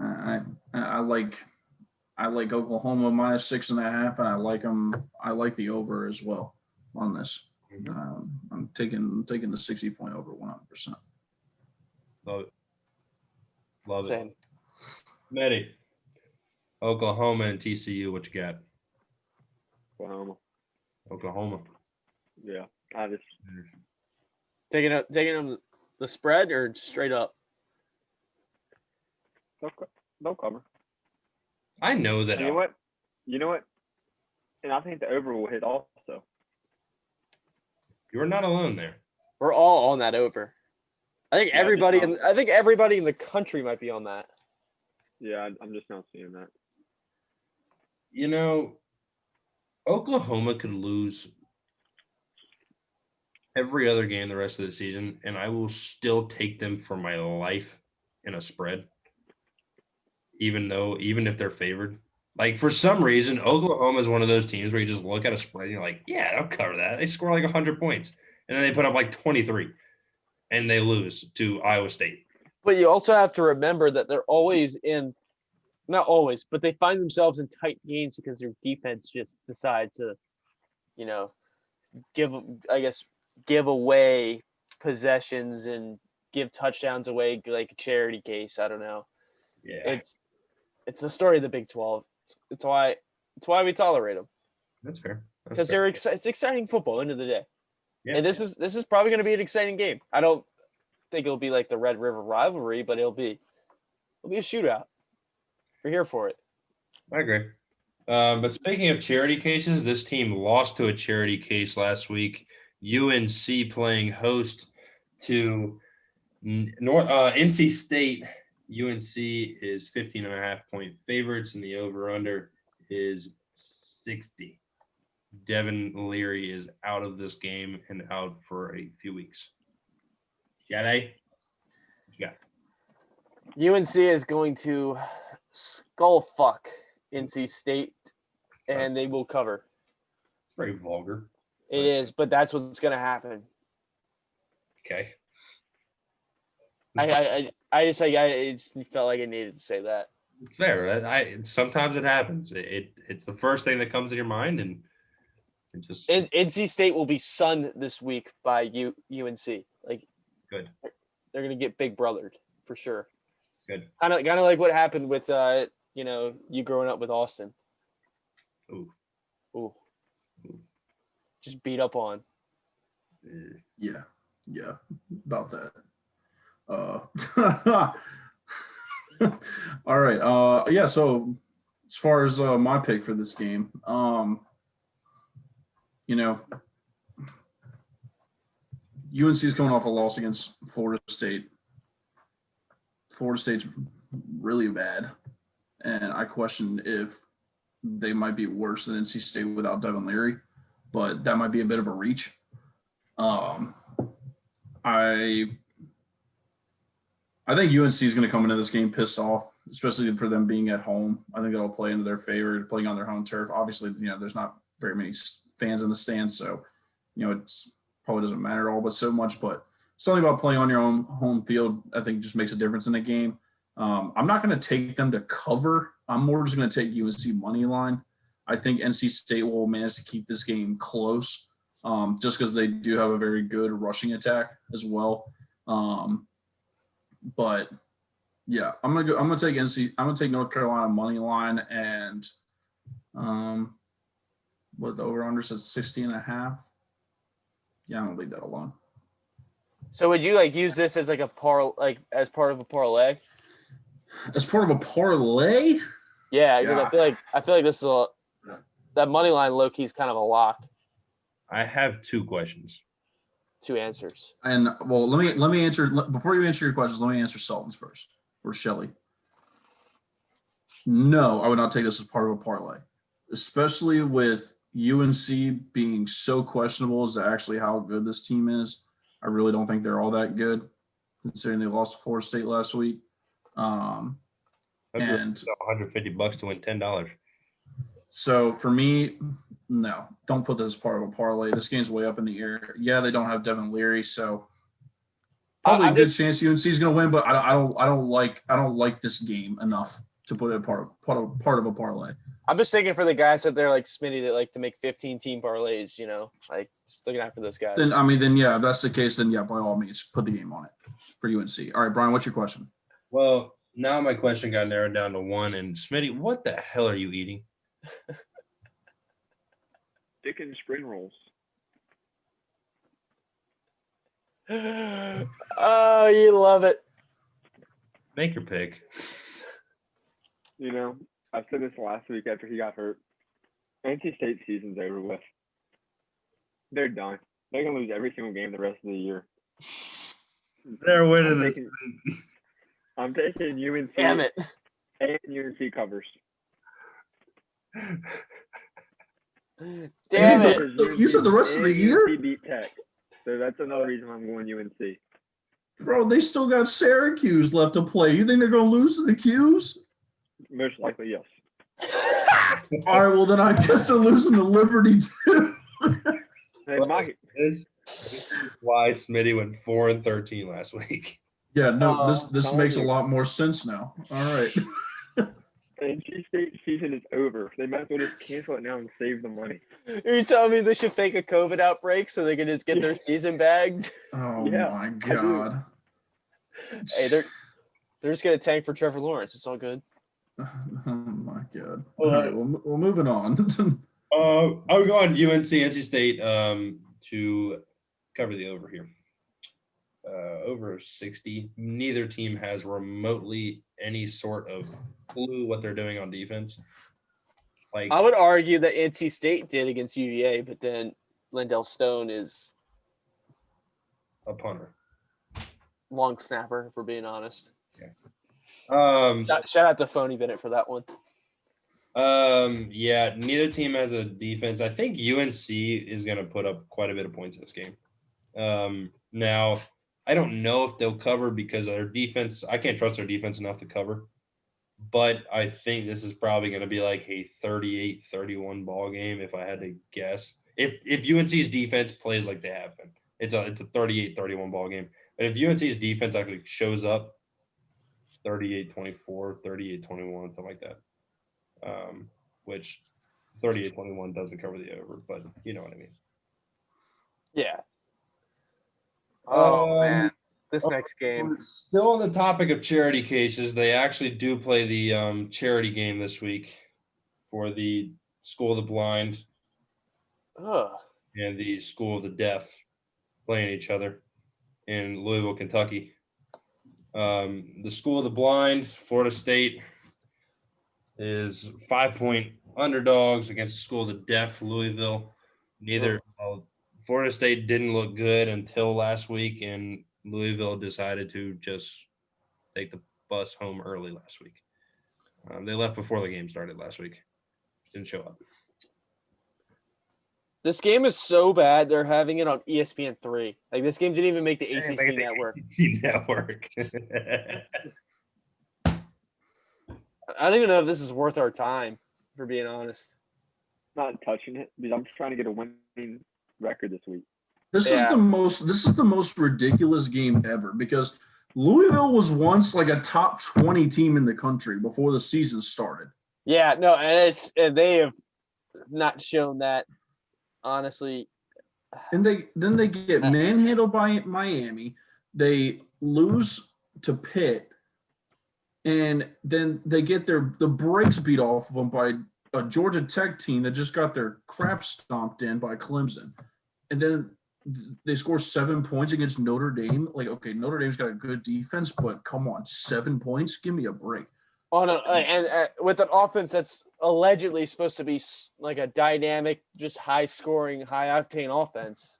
I like Oklahoma -6.5, and I like them. I like the over as well on this. I'm taking the 60 point over 100%. Love Same. it. Medi, Oklahoma and TCU, what you got? Oklahoma. Yeah, I just Taking them the spread or straight up? they'll cover. I know that. You know what? And I think the over will hit also. You're not alone there. We're all on that over. I think everybody in the country might be on that. Yeah, I'm just not seeing that. Oklahoma could lose every other game the rest of the season, and I will still take them for my life in a spread, even if they're favored. Like, for some reason, Oklahoma is one of those teams where you just look at a spread and you're like, yeah, they'll cover that. They score like 100 points, and then they put up like 23, and they lose to Iowa State. But you also have to remember that they're always not always, but they find themselves in tight games because their defense just decides to, give away possessions and give touchdowns away like a charity case. I don't know. Yeah, it's the story of the Big 12. It's why we tolerate them. That's fair. Because it's exciting football. End of the day. Yeah. And this is probably going to be an exciting game. I don't think it'll be like the Red River rivalry, but it'll be a shootout. We're here for it. I agree. But speaking of charity cases, this team lost to a charity case last week. UNC playing host to NC State. UNC is 15.5 point favorites, and the over/under is 60. Devin Leary is out of this game and out for a few weeks. Yeah, they. Yeah. UNC is going to skull fuck NC State, and they will cover. It's very vulgar. It is, but that's what's going to happen. Okay. I just felt like I needed to say that. It's fair. Sometimes it happens. It's the first thing that comes to your mind, and it just. And NC State will be sunned this week by UNC. Like, Good. They're going to get big brothered for sure. Good. Kind of like what happened with you growing up with Austin. Ooh. Just beat up on. Yeah, about that. All right. Yeah. So as far as my pick for this game, UNC is coming off a loss against Florida State. Florida State's really bad, and I question if they might be worse than NC State without Devin Leary, but that might be a bit of a reach. I think UNC is going to come into this game pissed off, especially for them being at home. I think that'll play into their favor, playing on their home turf. Obviously, there's not very many fans in the stands, so it's probably doesn't matter at all, but so much. But something about playing on your own home field, I think, just makes a difference in the game. I'm not going to take them to cover. I'm more just going to take UNC money line. I think NC State will manage to keep this game close, just because they do have a very good rushing attack as well. But yeah, I'm gonna take NC. I'm gonna take North Carolina money line, and what the over under says 60.5. Yeah, I'm gonna leave that alone. So would you use this as as part of a parlay? As part of a parlay? Yeah, because I feel like this is that money line low key is kind of a lock. I have 2 questions. 2 answers. And well, let me answer before you answer your questions. Let me answer Sultan's first, or Shelly. No, I would not take this as part of a parlay, especially with UNC being so questionable as to actually how good this team is. I really don't think they're all that good, considering they lost to Florida State last week. And $150 to win $10. So for me, no, don't put this as part of a parlay. This game's way up in the air. Yeah, they don't have Devin Leary, so probably a good chance UNC is going to win. But I don't like this game enough to put it part of a parlay. I'm just thinking for the guys out there like Smitty that like to make 15-team parlays. Just looking out for those guys. Then yeah, if that's the case, then yeah, by all means, put the game on it for UNC. All right, Brian, what's your question? Well, now my question got narrowed down to 1. And Smitty, what the hell are you eating? Chicken spring rolls. Oh, you love it. Make your pick. I said this last week after he got hurt. NC State season's over with. They're done. They're going to lose every single game the rest of the year. They're winning this. I'm taking UNC. Damn it. And UNC covers. Damn it. You said the rest of the year? UNC beat Tech. So that's another reason I'm going UNC. Bro, they still got Syracuse left to play. You think they're going to lose to the Qs? Most likely, yes. All right, well, then I guess they're losing to Liberty, too. They might. This is why Smitty went 4-13 last week. Yeah, no, this makes a lot more sense now. All right. NC State season is over. They might as well just cancel it now and save the money. You're telling me they should fake a COVID outbreak so they can just get their season bagged? Oh, Yeah, my God. Hey, they're just going to tank for Trevor Lawrence. It's all good. Oh, my God. All right, well, moving on. I'll go on UNC, NC State to cover the over here. Over 60. Neither team has remotely any sort of clue what they're doing on defense. I would argue that NC State did against UVA, but then Lindell Stone is a punter, long snapper, if we're being honest. Yeah. Shout out to Phony Bennett for that one. Yeah, neither team has a defense. I think UNC is going to put up quite a bit of points in this game. Now, I don't know if they'll cover because their defense, I can't trust their defense enough to cover. But I think this is probably going to be like a 38-31 ball game if I had to guess. If UNC's defense plays like they have been, it's a 38-31 ball game. But if UNC's defense actually shows up, 38-24, 38-21, something like that. Which 38-21 doesn't cover the over, but you know what I mean. Yeah. Oh man, this next game. Still on the topic of charity cases, they actually do play the charity game this week for the School of the Blind and the School of the Deaf playing each other in Louisville, Kentucky. The School of the Blind, Florida State, is 5-point underdogs against the School of the Deaf, Louisville. Florida State didn't look good until last week, and Louisville decided to just take the bus home early last week. They left before the game started last week. Didn't show up. This game is so bad, they're having it on ESPN3. Like, this game didn't even make the ACC network. I don't even know if this is worth our time, for being honest. Not touching it because I'm trying to get a winning record this week. This is the most ridiculous game ever because Louisville was once like a top 20 team in the country before the season started. Yeah, no, and they have not shown that, honestly. And then they get manhandled by Miami. They lose to Pitt, and then they get the brakes beat off of them by a Georgia Tech team that just got their crap stomped in by Clemson. And then they score 7 points against Notre Dame. Like, okay, Notre Dame's got a good defense, but come on, 7 points? Give me a break. Oh, no, and with an offense that's allegedly supposed to be like a dynamic, just high-scoring, high-octane offense.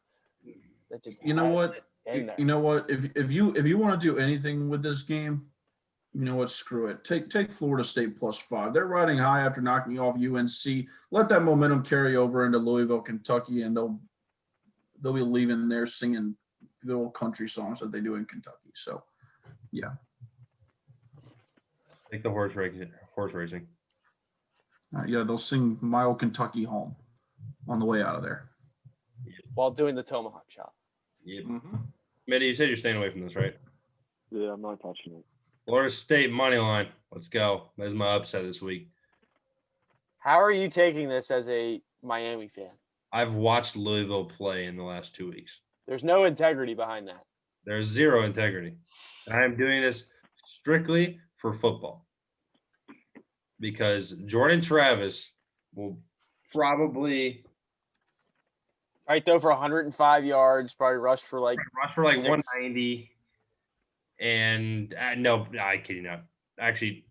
That just you know what? If you want to do anything with this game, you know what? Screw it. Take Florida State +5. They're riding high after knocking off UNC. Let that momentum carry over into Louisville, Kentucky, and they'll be leaving there singing good old country songs that they do in Kentucky. So, yeah. Take the horse racing. Yeah, they'll sing "My Old Kentucky Home" on the way out of there while doing the tomahawk chop. Yep. Mm-hmm. Mitty, you said you're staying away from this, right? Yeah, I'm not touching it. Florida State money line. Let's go. There's my upset this week. How are you taking this as a Miami fan? I've watched Louisville play in the last 2 weeks. There's no integrity behind that. There's zero integrity. I am doing this strictly for football because Jordan Travis will probably throw for 105 yards, probably rush for like 190. And no, I kid you not. Actually,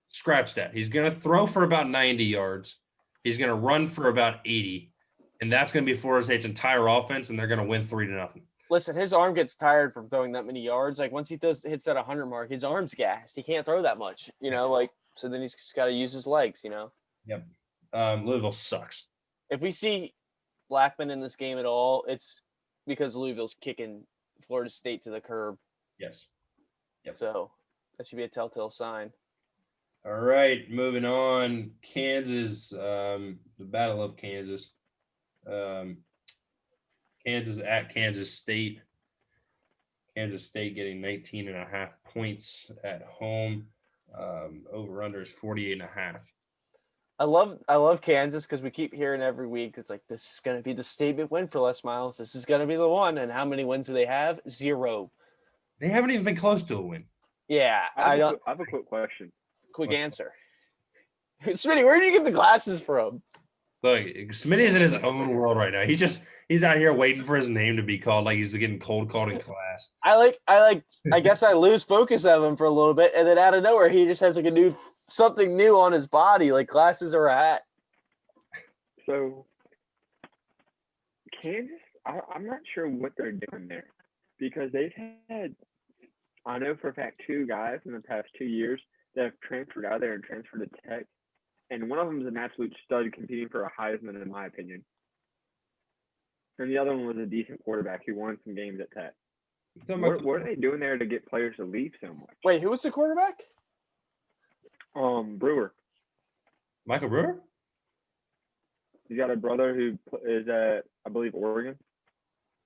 scratch that. He's going to throw for about 90 yards. He's going to run for about 80. And that's going to be Florida State's entire offense, and they're going to win 3-0. Listen, his arm gets tired from throwing that many yards. Like, once he hits that 100 mark, his arm's gassed. He can't throw that much, so then he's just got to use his legs, Yep. Louisville sucks. If we see Blackman in this game at all, it's because Louisville's kicking Florida State to the curb. Yes. Yep. So that should be a telltale sign. All right, moving on. Kansas, the Battle of Kansas. Kansas at Kansas State. Kansas State getting 19.5 points at home. Over-under is 48.5. I love Kansas because we keep hearing every week it's like, this is going to be the statement win for Les Miles. This is going to be the one. And how many wins do they have? 0. They haven't even been close to a win. Yeah. I have a quick question. Quick answer. Smitty, where did you get the glasses from? Look, Smitty's in his own world right now. He's out here waiting for his name to be called, like he's getting cold called in class. I guess I lose focus of him for a little bit, and then out of nowhere he just has like something new on his body, like glasses or a hat. So Kansas, I'm not sure what they're doing there because they've had, I know for a fact, 2 guys in the past 2 years that have transferred out there and transferred to Tech and one of them is an absolute stud competing for a Heisman, in my opinion. And the other one was a decent quarterback who won some games at Tech. What are they doing there to get players to leave so much? Wait, who was the quarterback? Brewer. Michael Brewer? He's got a brother who is at, I believe, Oregon.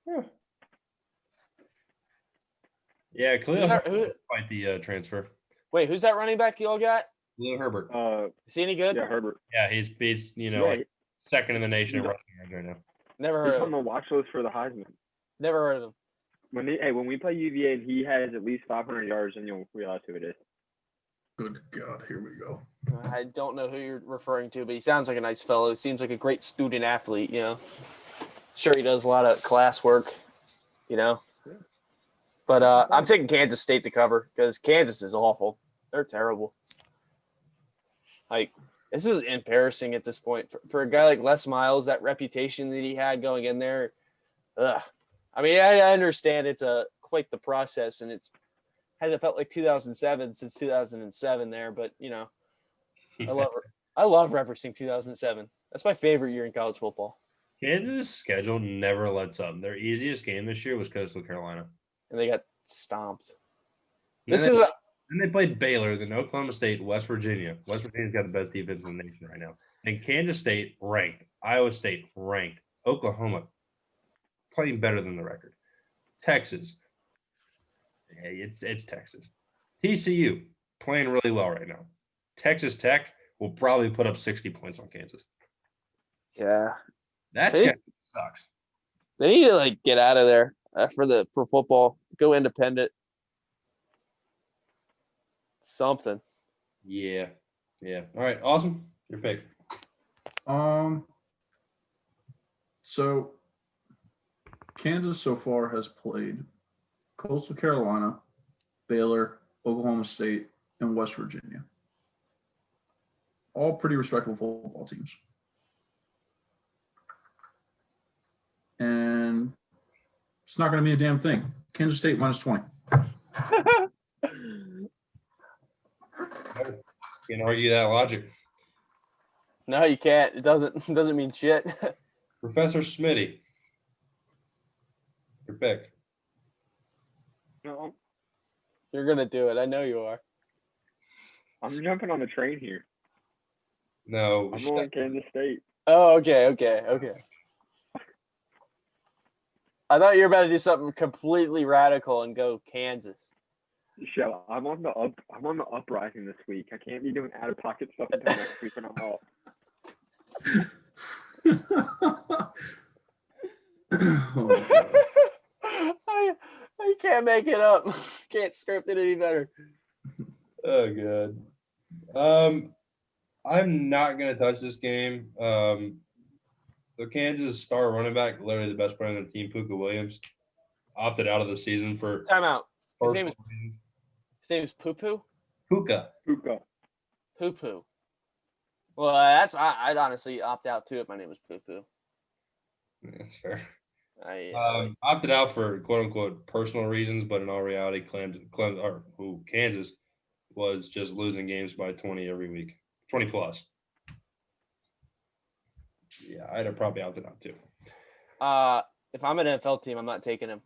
Yeah. Yeah, Khalil Herbert quite the transfer. Wait, who's that running back you all got? Khalil Herbert. Is he any good? Yeah, Herbert. Yeah, he's like second in the nation in rushing yards right now. Never heard He's of on him. the watch list for the Heisman. Never heard of him. When we play UVA and he has at least 500 yards, then you'll realize who it is. Good God, here we go. I don't know who you're referring to, but he sounds like a nice fellow. Seems like a great student athlete, Sure, he does a lot of class work, But I'm taking Kansas State to cover because Kansas is awful. They're terrible. Like, this is embarrassing at this point. For a guy like Les Miles, that reputation that he had going in there, ugh. I mean, I understand it's quite the process, and hasn't felt like 2007 since 2007 there, but I love referencing 2007. That's my favorite year in college football. Kansas' schedule never lets up. Their easiest game this year was Coastal Carolina, and they got stomped. Then they played Baylor, then Oklahoma State, West Virginia. West Virginia's got the best defense in the nation right now. And Kansas State ranked, Iowa State ranked, Oklahoma playing better than the record. Texas, hey, it's Texas. TCU playing really well right now. Texas Tech will probably put up 60 points on Kansas. Yeah, That sucks. They need to get out of there for football. Go independent. Something. Yeah. All right, awesome. Your pick. So Kansas so far has played Coastal Carolina, Baylor, Oklahoma State, and West Virginia. All pretty respectable football teams. And it's not going to be a damn thing. Kansas State minus 20. Can't argue that logic. No, you can't. It doesn't mean shit. Professor Smitty. Your pick. No, You're gonna do it. I know you are. I'm jumping on the train here. No. I'm going Kansas State. Oh, okay. I thought you were about to do something completely radical and go Kansas. Shell, I'm on the uprising this week. I can't be doing out of pocket stuff until next week when I'm off. I can't make it up. Can't script it any better. Oh god. I'm not gonna touch this game. The Kansas star running back, literally the best player on the team, Puka Williams, opted out of the season for Timeout. His name personal is reasons. Poo-Poo? Puka. Poo-Poo. Well, I'd honestly opt out too if my name was Poo-Poo. Yeah, that's fair. I Opted out for quote unquote personal reasons, but in all reality, Kansas was just losing games by 20 every week, 20 plus. Yeah, I'd have probably opted out too. if I'm an NFL team, I'm not taking him.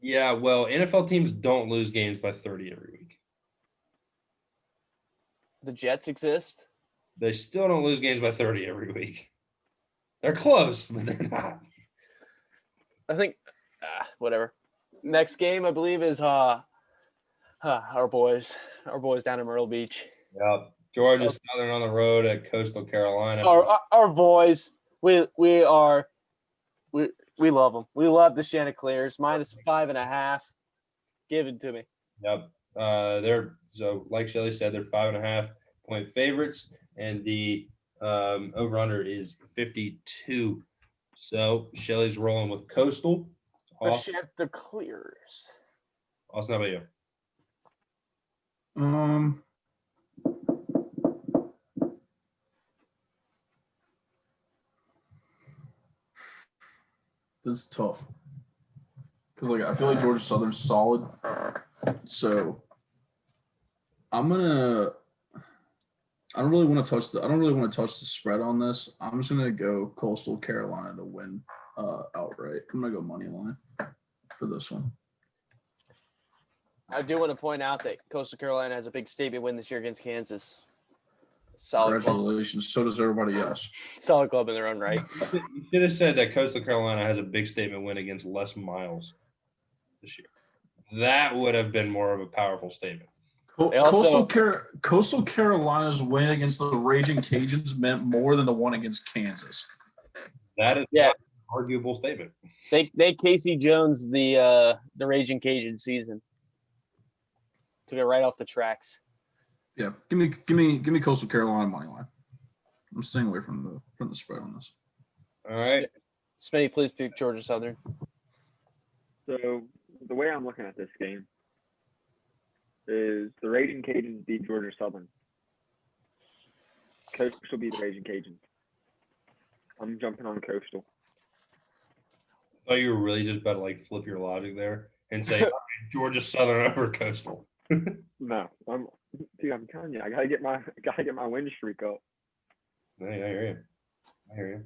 Yeah, well, NFL teams don't lose games by 30 every week. The Jets exist. They still don't lose games by 30 every week. They're close, but they're not. I think, whatever. Next game, I believe, is our boys down in Myrtle Beach. Yep. Georgia Southern on the road at Coastal Carolina. Our boys. We love them. We love the Chanticleers. -5.5. Give it to me. Yep. They're so like Shelly said, they're 5.5 point favorites, and the over under is 52. So Shelly's rolling with Coastal. The Chanticleers. Austin, how about you? This is tough because I feel like Georgia Southern's solid, so I'm gonna I don't really want to touch the spread on this. I'm just gonna go Coastal Carolina to win outright. I'm gonna go money line for this one. I do want to point out that Coastal Carolina has a big statement win this year against Kansas. Solid Congratulations. Club. So does everybody else. Solid club in their own right. You should have said that Coastal Carolina has a big statement win against Les Miles this year. That would have been more of a powerful statement. Coastal Carolina's win against the Raging Cajuns meant more than the one against Kansas. That is an arguable statement. They Casey Jones the Raging Cajun season. Took it right off the tracks. Yeah, give me Coastal Carolina money line. I'm staying away from the spread on this. All right, Smitty, please pick Georgia Southern. So the way I'm looking at this game is the Raging Cajuns beat Georgia Southern. Coastal beat the Raging Cajuns. I'm jumping on Coastal. I thought you were really just about to like flip your logic there and say Georgia Southern over Coastal. No, I'm telling you, I gotta get my win streak up. I hear you.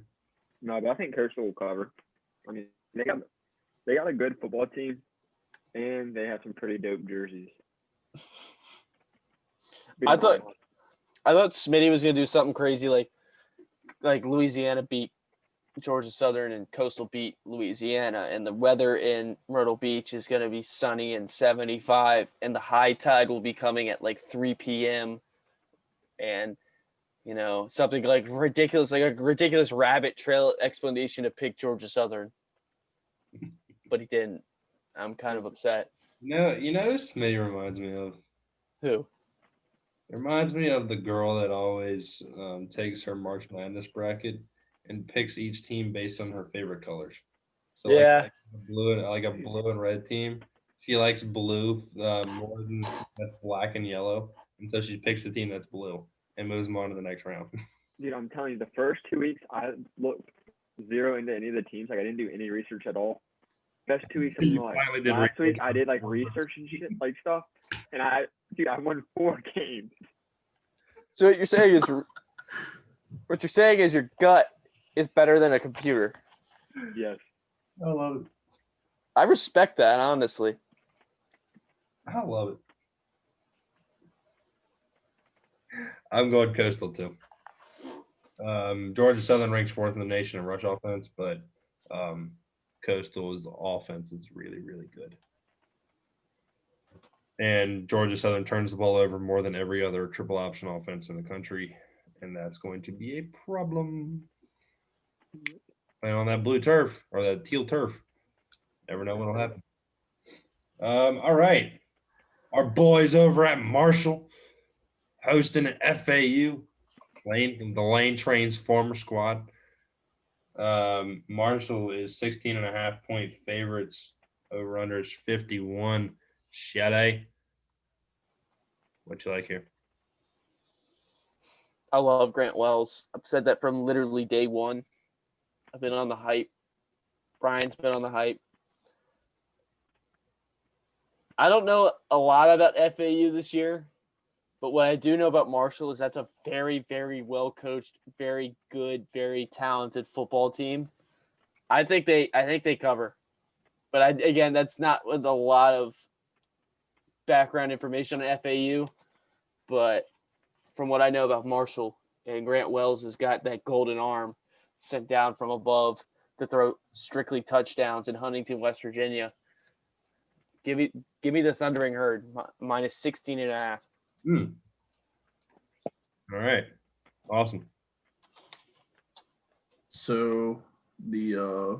No, but I think Coastal will cover. I mean, they got a good football team, and they have some pretty dope jerseys. I thought Smitty was gonna do something crazy like Louisiana beat Georgia Southern and Coastal beat Louisiana, and the weather in Myrtle Beach is going to be sunny and 75, and the high tide will be coming at like 3 p.m. and something like a ridiculous rabbit trail explanation to pick Georgia Southern, but he didn't. I'm kind of upset. No, Smitty reminds me of who? It reminds me of the girl that always takes her March Madness bracket and picks each team based on her favorite colors. So like a blue and red team. She likes blue more than that's black and yellow, and so she picks the team that's blue and moves them on to the next round. Dude, I'm telling you, the first 2 weeks I looked zero into any of the teams. Like I didn't do any research at all. Best 2 weeks of my life. Last week I did like research and shit, like stuff, and I won 4 games. So what you're saying is your gut is better than a computer. Yes. I love it. I respect that, honestly. I love it. I'm going Coastal too. Georgia Southern ranks 4th in the nation in rush offense, but Coastal's offense is really, really good. And Georgia Southern turns the ball over more than every other triple option offense in the country, and that's going to be a problem. Playing on that blue turf or that teal turf. Never know what'll happen. All right. Our boys over at Marshall hosting an FAU. The Lane Train's former squad. Marshall is 16.5-point favorites. Over-under is 51. Shade. What you like here? I love Grant Wells. I've said that from literally day one. I've been on the hype. Brian's been on the hype. I don't know a lot about FAU this year, but what I do know about Marshall is that's a very, very well coached, very good, very talented football team. I think they cover, but that's not with a lot of background information on FAU. But from what I know about Marshall, and Grant Wells has got that golden arm sent down from above to throw strictly touchdowns in Huntington, West Virginia. Give me the Thundering Herd minus 16.5. All right, awesome. So the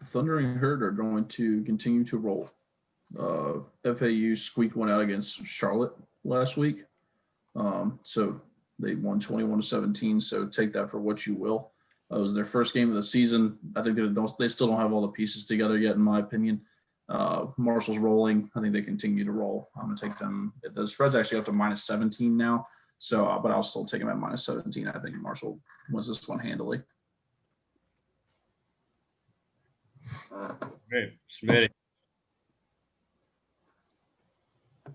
Thundering Herd are going to continue to roll. FAU squeaked one out against Charlotte last week, so they won 21-17. So take that for what you will. It was their first game of the season. I think they still don't have all the pieces together yet, in my opinion. Marshall's rolling. I think they continue to roll. I'm going to take them. The spread's actually up to minus 17 now. So, but I'll still take them at minus 17. I think Marshall wins this one handily. Great. Smitty.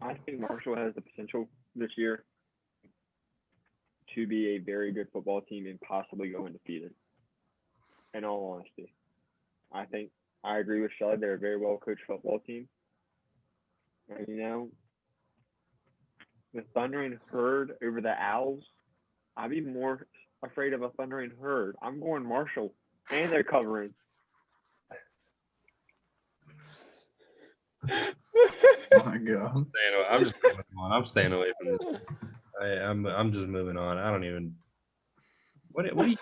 I think Marshall has the potential this year to be a very good football team and possibly go undefeated. In all honesty, I agree with Shelly. They're a very well coached football team. And the Thundering Herd over the Owls, I'd be more afraid of a Thundering Herd. I'm going Marshall, and they're covering. Oh my God. I'm just moving on. I'm staying away from this. I'm just moving on. I don't even. What do you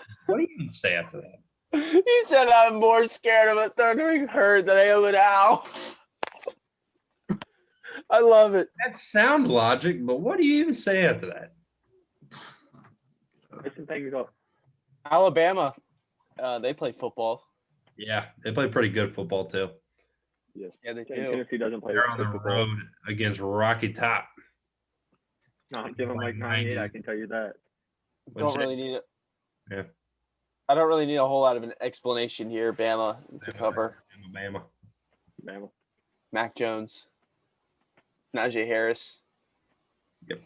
even say after that? He said I'm more scared of a thundering herd than I am an owl. I love it. That sound logic, but what do you even say after that? Listen, things up. Alabama, they play football. Yeah, they play pretty good football too. Yes. Yeah, they do. Tennessee doesn't play They're on the football. road against Rocky Top. Not giving like 98, I can tell you that. Don't really need it. Yeah. I don't really need a whole lot of an explanation here, Bama, to cover. Alabama. Mac Jones. Najee Harris. Yep.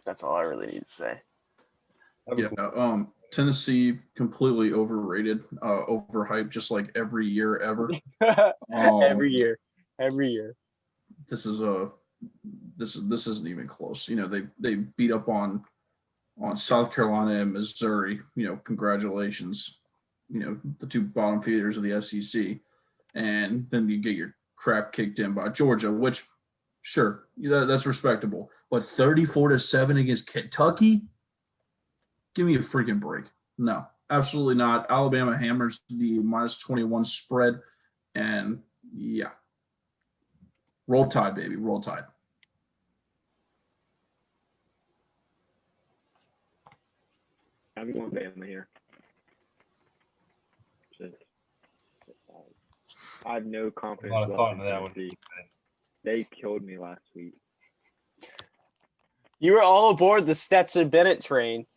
That's all I really need to say. Yeah, Tennessee completely overrated, overhyped, just like every year ever. Every year. This isn't even close. They beat up on South Carolina and Missouri. Congratulations. The two bottom feeders of the SEC, and then you get your crap kicked in by Georgia, which sure, that's respectable. But 34-7 against Kentucky. Give me a freaking break. No, absolutely not. Alabama hammers the -21 spread. And, yeah. Roll Tide, baby. Roll Tide. I'm going Bama here. I have no confidence. A lot of thought into that one. They killed me last week. You were all aboard the Stetson Bennett train.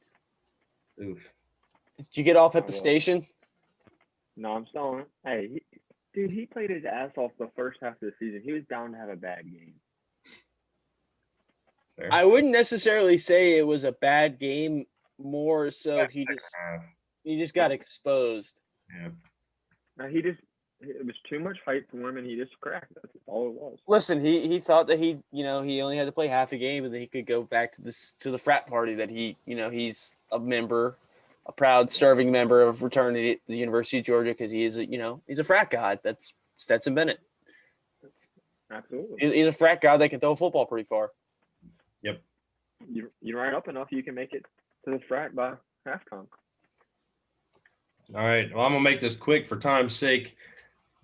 Oof. Did you get off at the station? No, I'm still on it. Hey, he played his ass off the first half of the season. He was bound to have a bad game. Fair. I wouldn't necessarily say it was a bad game. More so, he just got exposed. Yeah. No, it was too much hype for him, and he just cracked. That's all it was. Listen, he thought that he only had to play half a game, and then he could go back to the frat party that he's a proud serving member of fraternity at the University of Georgia, because he's a frat god. That's Stetson Bennett. Absolutely. He's a frat god that can throw a football pretty far. Yep. You ride up enough, you can make it to the frat by halftime. All right. Well, I'm going to make this quick for time's sake.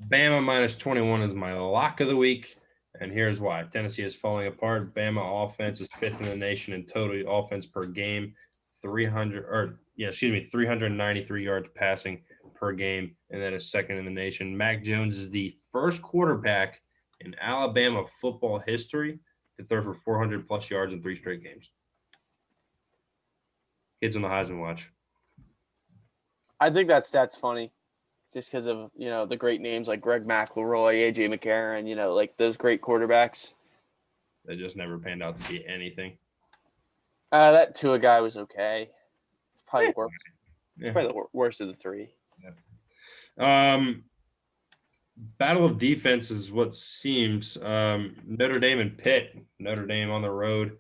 Bama -21 is my lock of the week, and here's why. Tennessee is falling apart. Bama offense is 5th in the nation in total offense per game, 393 yards passing per game, and that is 2nd in the nation. Mac Jones is the first quarterback in Alabama football history to throw for 400-plus yards in 3 straight games. Kids on the Heisman watch. I think that stat's funny, just because of the great names like Greg McElroy, AJ McCarron, like those great quarterbacks. They just never panned out to be anything. That Tua guy was okay. It's probably the worst. It's probably the worst of the 3. Yeah. Battle of defense is what seems. Notre Dame and Pitt. Notre Dame on the road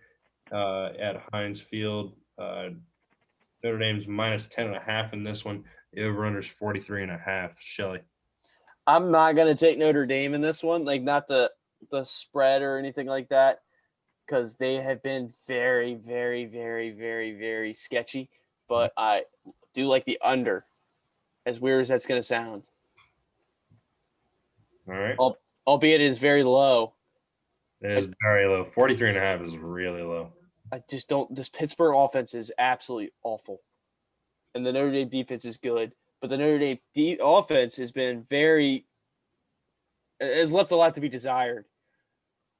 at Heinz Field. Notre Dame's -10.5 in this one. The over-under is 43.5. Shelly. I'm not gonna take Notre Dame in this one, like not the spread or anything like that, because they have been very, very, very, very, very sketchy. But I do like the under, as weird as that's gonna sound. All right. Albeit it is very low. It is very low. 43.5 is really low. I just don't. This Pittsburgh offense is absolutely awful, and the Notre Dame defense is good. But the Notre Dame offense has left a lot to be desired,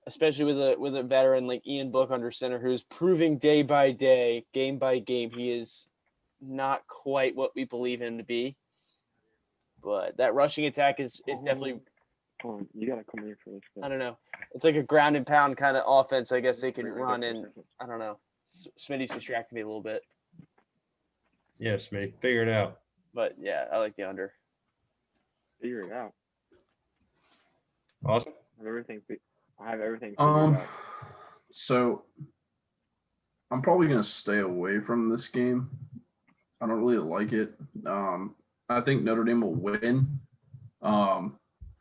especially with a veteran like Ian Book under center, who's proving day by day, game by game, he is not quite what we believe him to be. But that rushing attack is definitely. You gotta come here for this. I don't know. It's like a ground and pound kind of offense. I guess they can run, and I don't know. Smitty's distracted me a little bit. Yes, man. Figure it out. But yeah, I like the under. Figure it out. Awesome. I have everything figured out. So I'm probably gonna stay away from this game. I don't really like it. I think Notre Dame will win.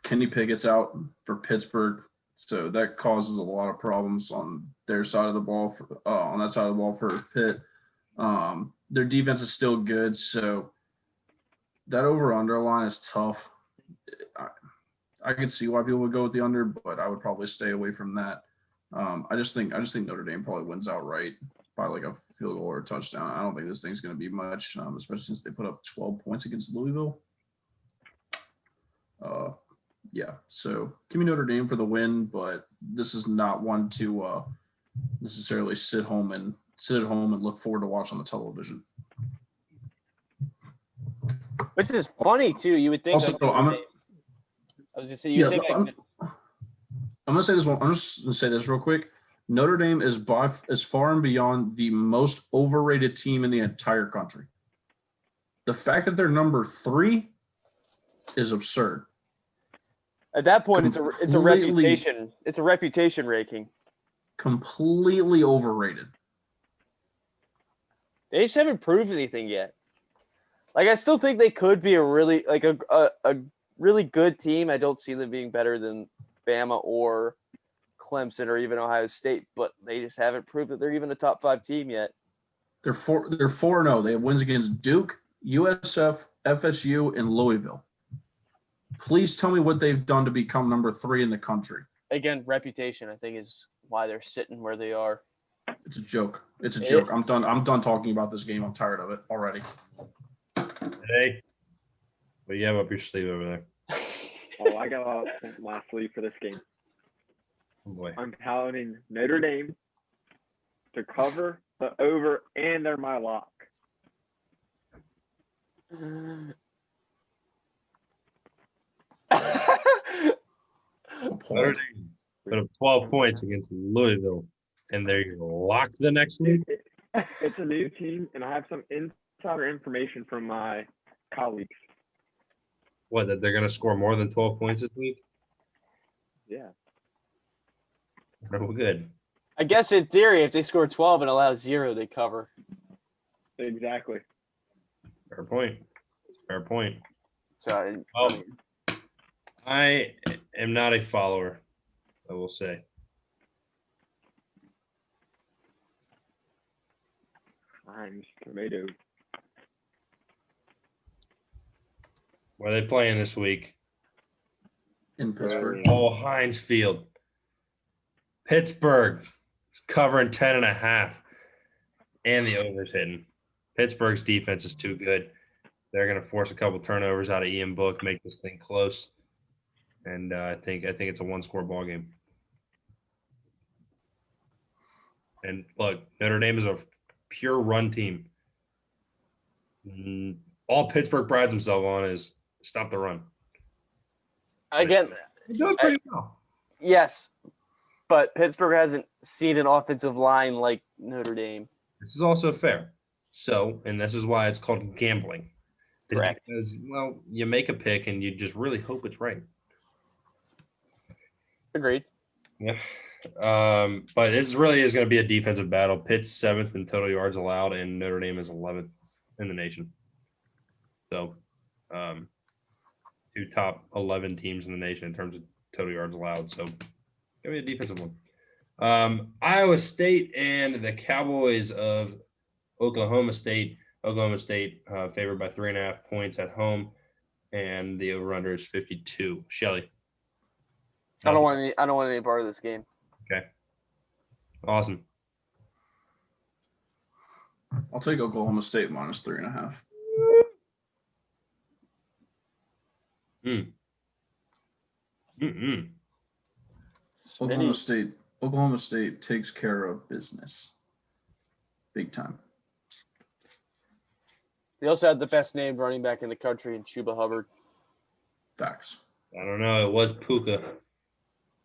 Kenny Pickett's out for Pittsburgh, so that causes a lot of problems on their side of the ball. On that side of the ball for Pitt, their defense is still good, so that over/under line is tough. I could see why people would go with the under, but I would probably stay away from that. I just think Notre Dame probably wins outright by like a field goal or a touchdown. I don't think this thing's going to be much, especially since they put up 12 points against Louisville. Yeah, so give me Notre Dame for the win, but this is not one to necessarily sit at home and look forward to watch on the television. Which is funny too. You would think. Also, I was gonna say you think. I'm gonna say this one. I'm just gonna say this real quick. Notre Dame is far and beyond the most overrated team in the entire country. The fact that they're number 3 is absurd. At that point, it's a reputation. It's a reputation ranking. Completely overrated. They just haven't proved anything yet. Like I still think they could be a really really good team. I don't see them being better than Bama or Clemson or even Ohio State, but they just haven't proved that they're even a top 5 team yet. They're 4-0. They have wins against Duke, USF, FSU, and Louisville. Please tell me what they've done to become number 3 in the country. Again, reputation, I think, is why they're sitting where they are. It's a joke. It's a joke. I'm done talking about this game. I'm tired of it already. Hey, what do you have up your sleeve over there? Oh, I got my sleeve for this game. Oh boy. I'm touting Notre Dame to cover the over, and they're my lock. Notre Dame put up 12 points against Louisville, and they're locked the next week. It's a new team, and I have some insider information from my colleagues. What, that they're going to score more than 12 points this week? Yeah. Oh, good. I guess in theory, if they score 12 and allow 0, they cover. Exactly. Fair point. So I am not a follower, I will say. Heinz tomato. Where are they playing this week? In Pittsburgh. Oh, Heinz Field. Pittsburgh is covering 10.5, and the over's hitting. Pittsburgh's defense is too good. They're going to force a couple turnovers out of Ian Book, make this thing close, and I think it's a one-score ball game. And look, Notre Dame is a pure run team. All Pittsburgh prides himself on is stop the run. again, They're doing pretty well. yes, but Pittsburgh hasn't seen an offensive line like Notre Dame. This is also fair. So, and this is why it's called gambling. Is Correct. because, well, you make a pick and you just really hope it's right. Agreed. Yeah. But this really is going to be a defensive battle. Pitt's 7th in total yards allowed, and Notre Dame is 11th in the nation. So, two top 11 teams in the nation in terms of total yards allowed. So, give me a defensive one. Iowa State and the Cowboys of Oklahoma State. Oklahoma State favored by 3.5 points at home, and the over/under is 52. Shelly. I don't want any part of this game. Okay. Awesome. I'll take Oklahoma State minus 3.5. Oklahoma State takes care of business. Big time. They also had the best named running back in the country in Chuba Hubbard. Facts. I don't know. It was Puka.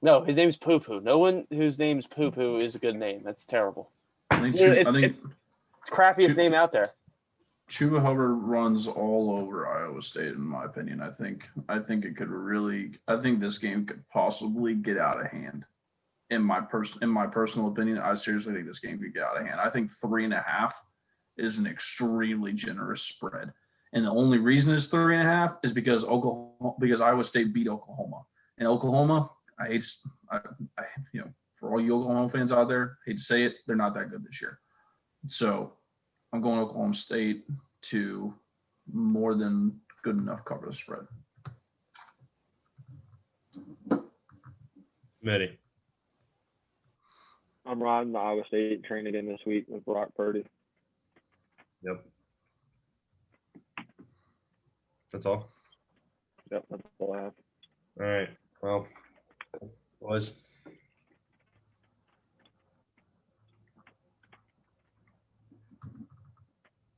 No, his name's Poo Poo. No one whose name's Poo Poo is a good name. That's terrible. I think It's crappiest name out there. Chuba Hubbard runs all over Iowa State, in my opinion. I think it could really. I think this game could possibly get out of hand. In my personal opinion, I seriously think this game could get out of hand. I think 3.5 is an extremely generous spread, and the only reason it's 3.5 is because Iowa State beat Oklahoma, and Oklahoma. For all you Oklahoma fans out there, hate to say it, they're not that good this year. So I'm going Oklahoma State to more than good enough cover the spread. Smitty. I'm riding the Iowa State train again this week with Brock Purdy. Yep. That's all? Yep, that's all I have. All right. Well, boys.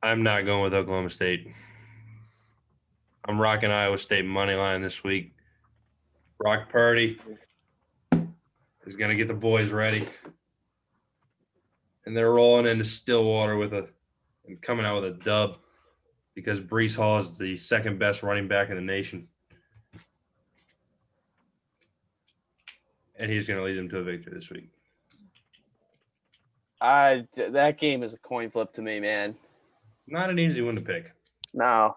I'm not going with Oklahoma State. I'm rocking Iowa State money line this week. Brock Purdy is going to get the boys ready. And they're rolling into Stillwater and coming out with a dub because Breece Hall is the second best running back in the nation. And he's going to lead them to a victory this week. That game is a coin flip to me, man. Not an easy one to pick. No.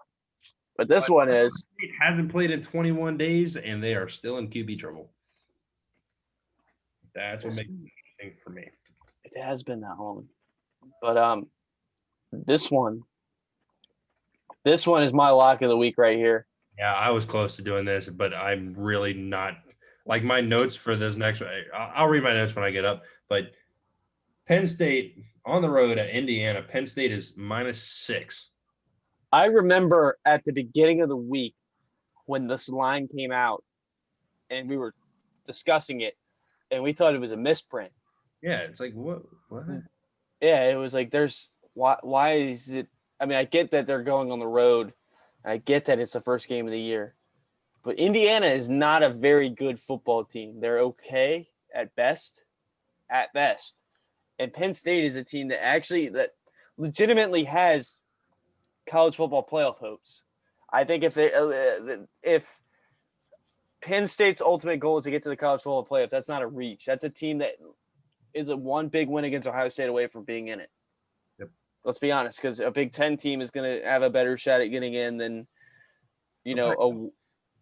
But this one is. It hasn't played in 21 days, and they are still in QB trouble. That's what makes it interesting for me. It has been that long. But this one is my lock of the week right here. Yeah, I was close to doing this, but I'm really not. Like my notes for this next one, I'll read my notes when I get up. But Penn State on the road at Indiana. Penn State is -6. I remember at the beginning of the week when this line came out and we were discussing it and we thought it was a misprint. Yeah, it's like, what? Yeah, it was like, why is it? I mean, I get that they're going on the road. I get that it's the first game of the year. But Indiana is not a very good football team. They're okay at best. And Penn State is a team that legitimately has college football playoff hopes. I think if Penn State's ultimate goal is to get to the college football playoff, that's not a reach. That's a team that is a one big win against Ohio State away from being in it. Yep. Let's be honest, because a Big Ten team is going to have a better shot at getting in than,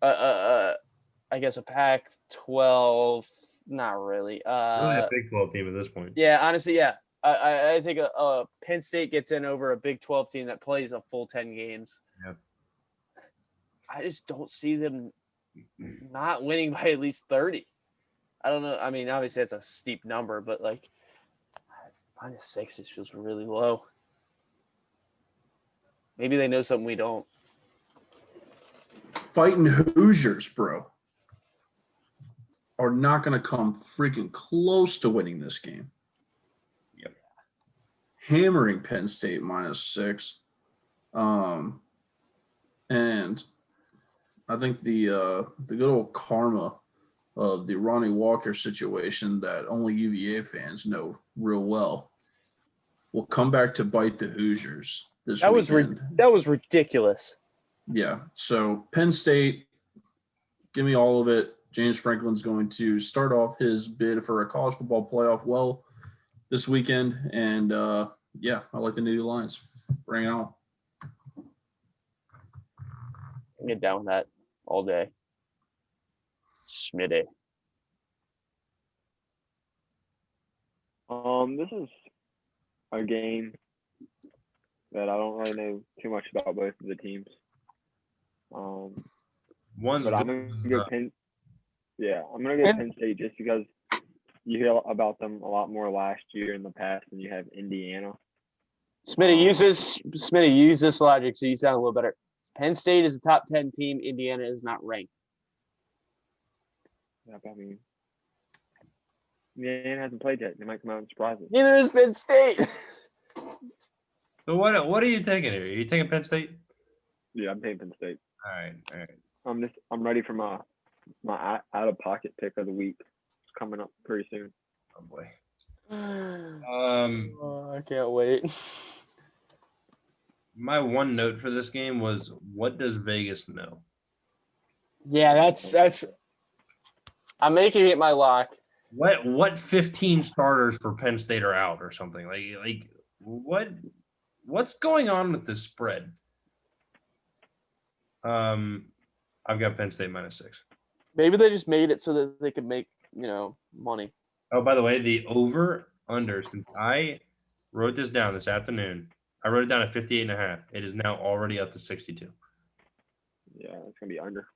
I guess a Pac-12. Not really. Really a Big 12 team at this point. Yeah, honestly, yeah. I think a Penn State gets in over a Big 12 team that plays a full 10 games. Yep. I just don't see them not winning by at least 30. I don't know. I mean, obviously that's a steep number, but like -6, it feels really low. Maybe they know something we don't. Fighting Hoosiers, bro, are not going to come freaking close to winning this game. Yep. Hammering Penn State -6. And I think the good old karma of the Ronnie Walker situation that only UVA fans know real well will come back to bite the Hoosiers this weekend. That was ridiculous. Yeah. So Penn State, give me all of it. James Franklin's going to start off his bid for a college football playoff well this weekend. And, I like the Nittany Lions. Bring it on. Get down with that all day. Smitty. This is a game that I don't really know too much about both of the teams. One's but I'm gonna go Penn. Yeah, I'm gonna go Penn State just because you hear about them a lot more last year in the past than you have Indiana. Smitty, use this logic so you sound a little better. Penn State is a top 10 team. Indiana is not ranked. Yeah, I mean, Indiana hasn't played yet. They might come out and surprise us. Neither is Penn State. So what are you taking here? Are you taking Penn State? Yeah, I'm taking Penn State. All right. I'm ready for my out of pocket pick of the week. It's coming up pretty soon. Oh boy. I can't wait. my one note for this game was, what does Vegas know? Yeah, that's. I'm making it my lock. What 15 starters for Penn State are out or something? Like what's going on with this spread? I've got Penn State -6. Maybe they just made it so that they could make, money. Oh, by the way, the over/under, since I wrote this down this afternoon, I wrote it down at 58.5. It is now already up to 62. Yeah, it's gonna be under.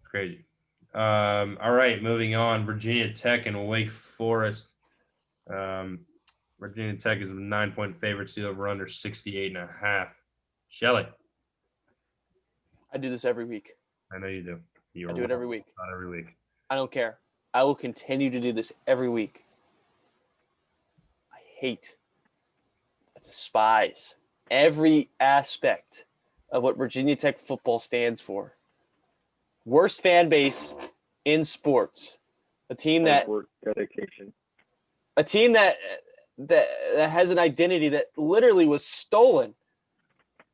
Crazy. All right, moving on. Virginia Tech and Wake Forest. Virginia Tech is a 9-point favorite. The over/under 68.5. Shelly. I do this every week. I know you do. I do it every week. Not every week. I don't care. I will continue to do this every week. I despise every aspect of what Virginia Tech football stands for. Worst fan base in sports. A team that has an identity that literally was stolen.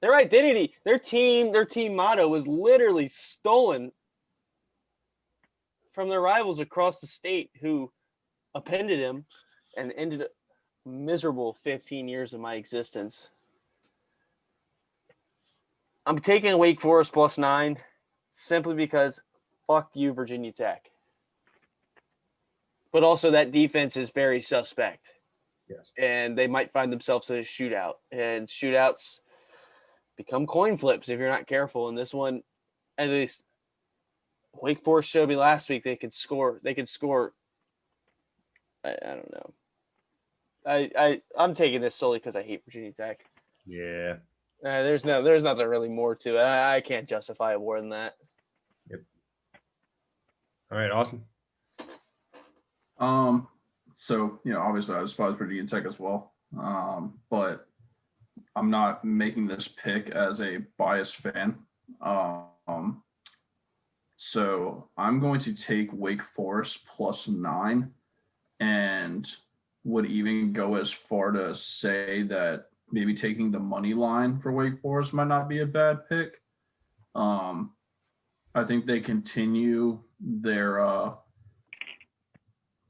Their identity, their team motto was literally stolen from their rivals across the state who appended him and ended a miserable 15 years of my existence. I'm taking Wake Forest +9 simply because fuck you, Virginia Tech. But also that defense is very suspect. Yes. And they might find themselves in a shootout. And shootouts become coin flips if you're not careful. And this one, at least Wake Forest showed me last week they can score. They can score. I don't know. I'm taking this solely because I hate Virginia Tech. Yeah. There's nothing really more to it. I can't justify it more than that. Yep. All right, Austin. So, obviously I despise Virginia Tech as well. But I'm not making this pick as a biased fan. So I'm going to take Wake Forest +9 and would even go as far to say that maybe taking the money line for Wake Forest might not be a bad pick. I think they continue their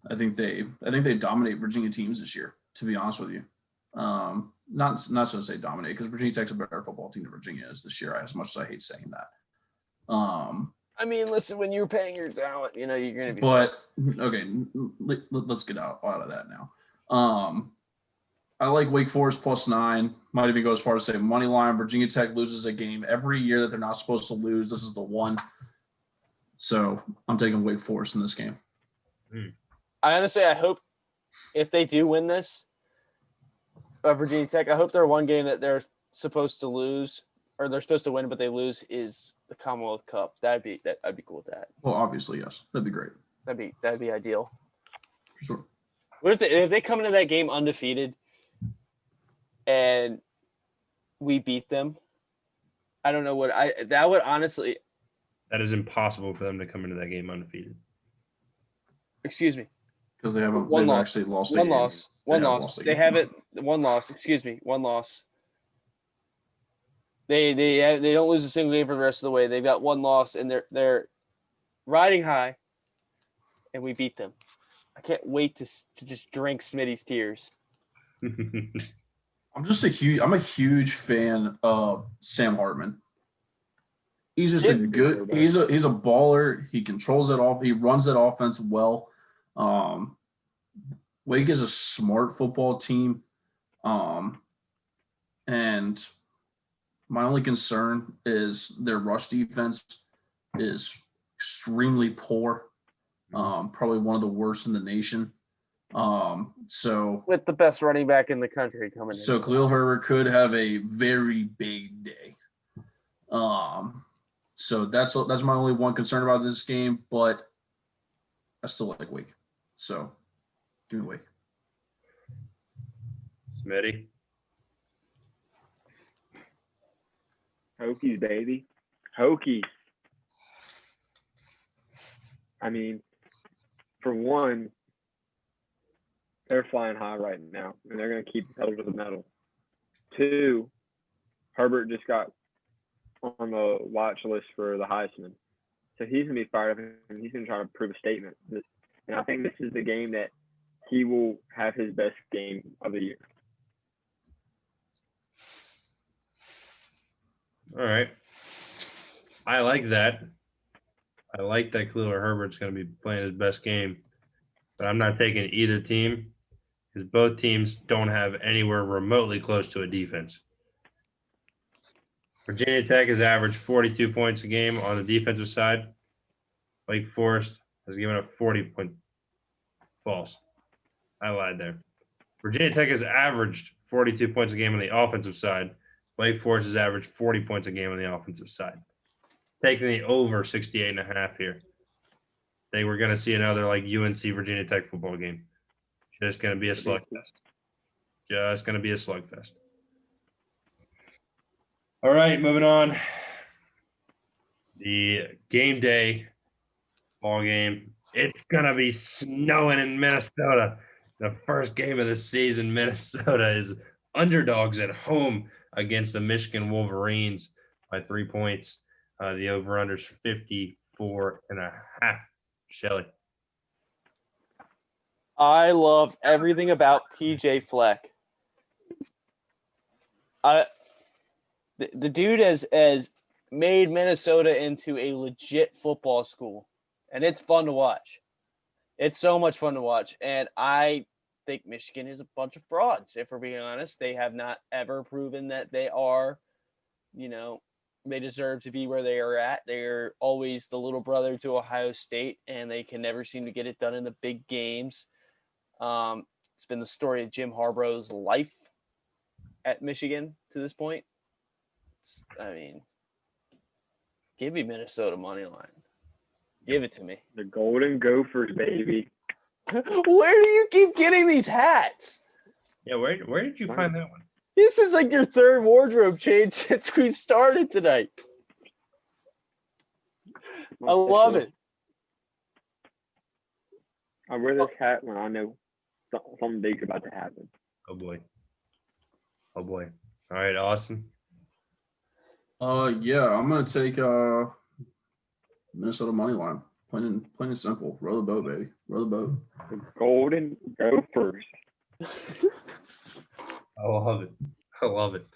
I think they dominate Virginia teams this year, to be honest with you. Not so to say dominate, because Virginia Tech's a better football team than Virginia is this year, as much as I hate saying that. I mean, listen, when you're paying your talent, you're going to be. But okay, let's get out of that now. I like Wake Forest +9. Might even go as far as say money line. Virginia Tech loses a game every year that they're not supposed to lose. This is the one. So I'm taking Wake Forest in this game. I hope if they do win this, Virginia Tech, I hope their one game that they're supposed to lose or they're supposed to win, but they lose is the Commonwealth Cup. I'd be cool with that. Well, obviously, yes. That'd be great. That'd be ideal. For sure. What if they come into that game undefeated and we beat them? I don't know that would honestly. That is impossible for them to come into that game undefeated. Excuse me. Because they haven't actually lost one loss. One loss. They haven't one loss. Excuse me. One loss. They don't lose a single game for the rest of the way. They've got one loss and they're riding high, and we beat them. I can't wait to just drink Smitty's tears. I'm a huge fan of Sam Hartman. He's just he's a baller. He controls it off. He runs that offense well. Wake is a smart football team. And my only concern is their rush defense is extremely poor. Probably one of the worst in the nation. So with the best running back in the country coming in. So Khalil Herbert could have a very big day. So that's my only one concern about this game, but I still like Wake. So give me Wake. Smitty. Hokies, baby. Hokies. I mean, for one, they're flying high right now, and they're going to keep pedal to the metal. 2, Herbert just got on the watch list for the Heisman. So he's going to be fired up and he's going to try to prove a statement. And I think this is the game that he will have his best game of the year. All right. I like that. I like that Khalil Herbert's going to be playing his best game. But I'm not taking either team because both teams don't have anywhere remotely close to a defense. Virginia Tech has averaged 42 points a game on the defensive side. Wake Forest has given up 40 points. False. I lied there. Virginia Tech has averaged 42 points a game on the offensive side. Wake Forest has averaged 40 points a game on the offensive side. Taking the over 68.5 here. They were going to see another like UNC Virginia Tech football game. Just going to be a slugfest. Just going to be a slugfest. All right, moving on. The game day ball game. It's going to be snowing in Minnesota. The first game of the season, Minnesota is underdogs at home against the Michigan Wolverines by 3 points. The over-under's 54.5. Shelly. I love everything about PJ Fleck. The dude has made Minnesota into a legit football school, and it's fun to watch. It's so much fun to watch, and I think Michigan is a bunch of frauds, if we're being honest. They have not ever proven that they are, they deserve to be where they are at. They're always the little brother to Ohio State, and they can never seem to get it done in the big games. It's been the story of Jim Harbaugh's life at Michigan to this point. Give me Minnesota money line. Give it to me. The Golden Gophers, baby. Where do you keep getting these hats? Yeah, where did you find that one? This is like your third wardrobe change since we started tonight. I love it. I wear this hat when I know something big's about to happen. Oh boy. All right, Austin. Yeah, I'm gonna take Minnesota money line. Plain and simple. Row the boat, baby. Row the boat. The Golden Gophers. I love it.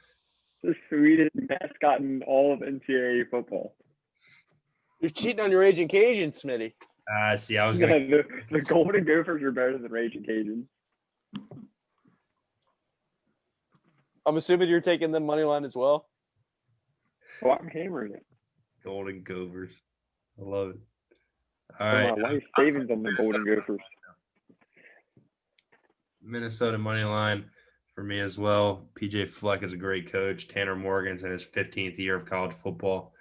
The sweetest mascot in all of NCAA football. You're cheating on your Raging Cajun, Smitty. See, I was gonna. The Golden Gophers are better than Raging Cajuns. I'm assuming you're taking the money line as well. Oh, I'm hammering it. Golden Gophers. I love it. All My right. life savings on the Golden Gophers. Minnesota money line for me as well. PJ Fleck is a great coach. Tanner Morgan's in his 15th year of college football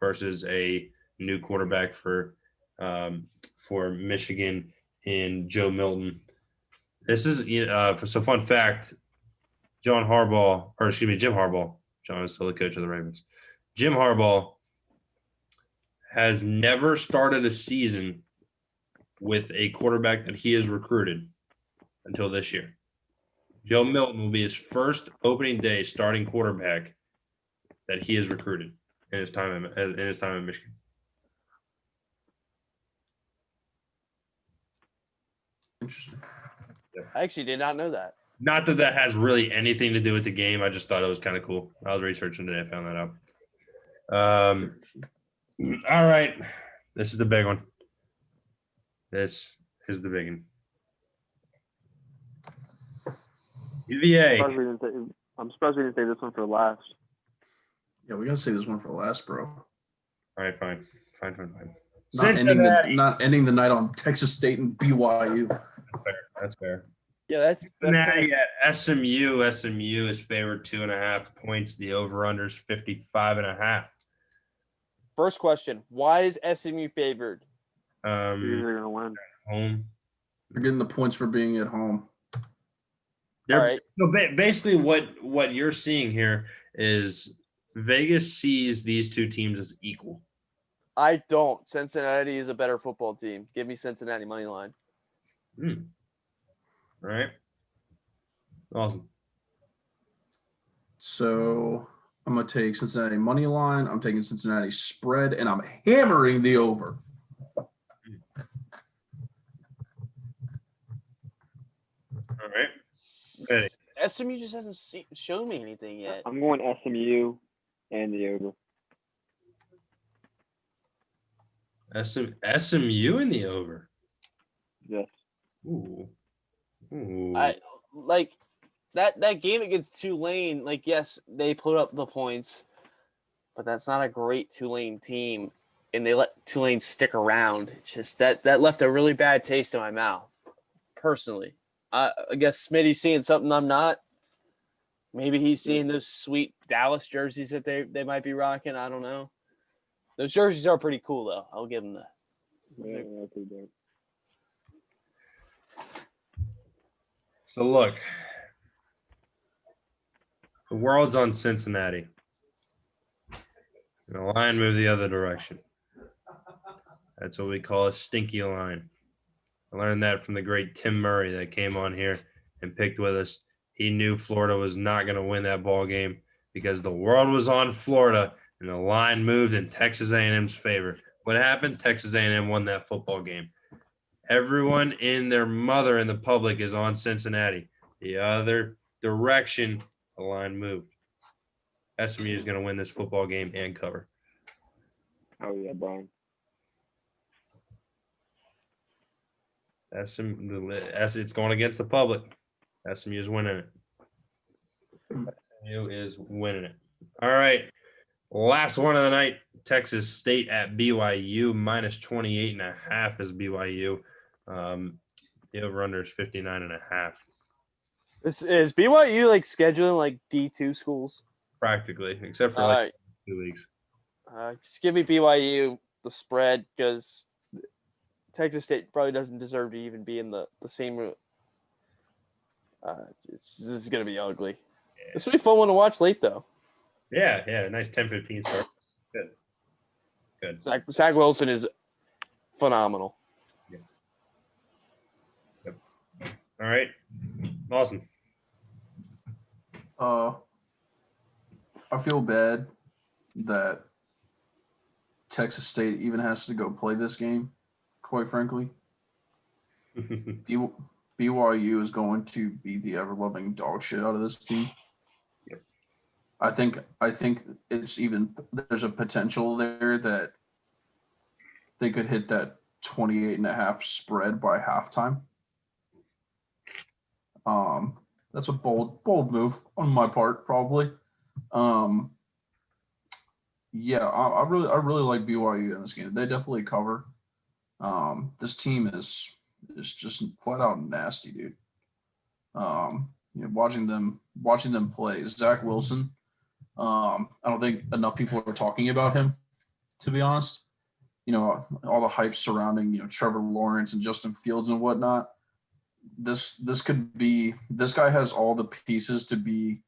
versus a new quarterback for Michigan in Joe Milton. This is so fun fact. Jim Harbaugh. John is still the coach of the Ravens. Jim Harbaugh has never started a season with a quarterback that he has recruited until this year. Joe Milton will be his first opening day starting quarterback that he has recruited in his time in Michigan. Interesting. I actually did not know that. Not that has really anything to do with the game. I just thought it was kind of cool. I was researching today. I found that out. All right. This is the big one. UVA. I'm surprised we didn't say this one for last. Yeah, we gotta say this one for last, bro. All right, fine. Not ending the night on Texas State and BYU. That's fair. Yeah, that's Cincinnati at SMU. SMU is favored 2.5 points. The over/under is 55.5. First question: why is SMU favored? You're gonna win. Home. They're getting the points for being at home. All right. So basically, what you're seeing here is Vegas sees these two teams as equal. I don't. Cincinnati is a better football team. Give me Cincinnati money line. All right. Awesome. So I'm going to take Cincinnati money line. I'm taking Cincinnati spread, and I'm hammering the over. All right. Ready. SMU just hasn't shown me anything yet. I'm going SMU and the over. SMU in the over. Yes. Ooh. I like that game against Tulane. Like, yes, they put up the points, but that's not a great Tulane team, and they let Tulane stick around. It's just that left a really bad taste in my mouth, personally. I guess Smitty's seeing something I'm not. Maybe he's seeing those sweet Dallas jerseys that they might be rocking. I don't know. Those jerseys are pretty cool, though. I'll give them that. Yeah, that's pretty dope. So look, the world's on Cincinnati. And the line moved the other direction. That's what we call a stinky line. I learned that from the great Tim Murray that came on here and picked with us. He knew Florida was not going to win that ball game because the world was on Florida and the line moved in Texas A&M's favor. What happened? Texas A&M won that football game. Everyone in their mother in the public is on Cincinnati. The other direction, the line moved. SMU is going to win this football game and cover. Oh, yeah, Brian. It's going against the public. SMU is winning it. SMU is winning it. All right. Last one of the night, Texas State at BYU, minus 28.5 is BYU. The over-under is 59.5. Is BYU like scheduling like D2 schools? Practically, except for like 2 weeks. Just give me BYU the spread because Texas State probably doesn't deserve to even be in the same room. This is going to be ugly. Yeah. This will be a fun one to watch late, though. Yeah. Nice 10-15 start. Good. Zach Wilson is phenomenal. Yeah. Yep. All right. Awesome. I feel bad that Texas State even has to go play this game, quite frankly. BYU is going to beat the ever-loving dog shit out of this team. Yep. I think it's even there's a potential there that they could hit that 28.5 spread by halftime. That's a bold move on my part, probably. Yeah, I really like BYU in this game. They definitely cover. This team is just flat out nasty, dude. Watching them play, Zach Wilson. I don't think enough people are talking about him, to be honest. All the hype surrounding Trevor Lawrence and Justin Fields and whatnot. This guy has all the pieces to be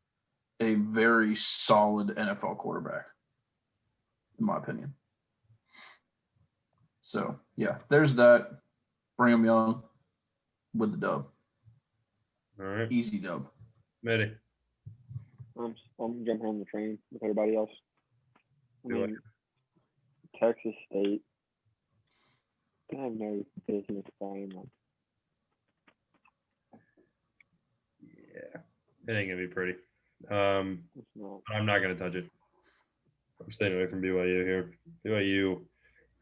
a very solid NFL quarterback, in my opinion. So yeah, there's that. Brigham Young with the dub. All right. Easy dub. Ready. I'm jumping on the train with everybody else. Texas State. I have no business buying them. Yeah, it ain't gonna be pretty. I'm not gonna touch it. I'm staying away from BYU here. BYU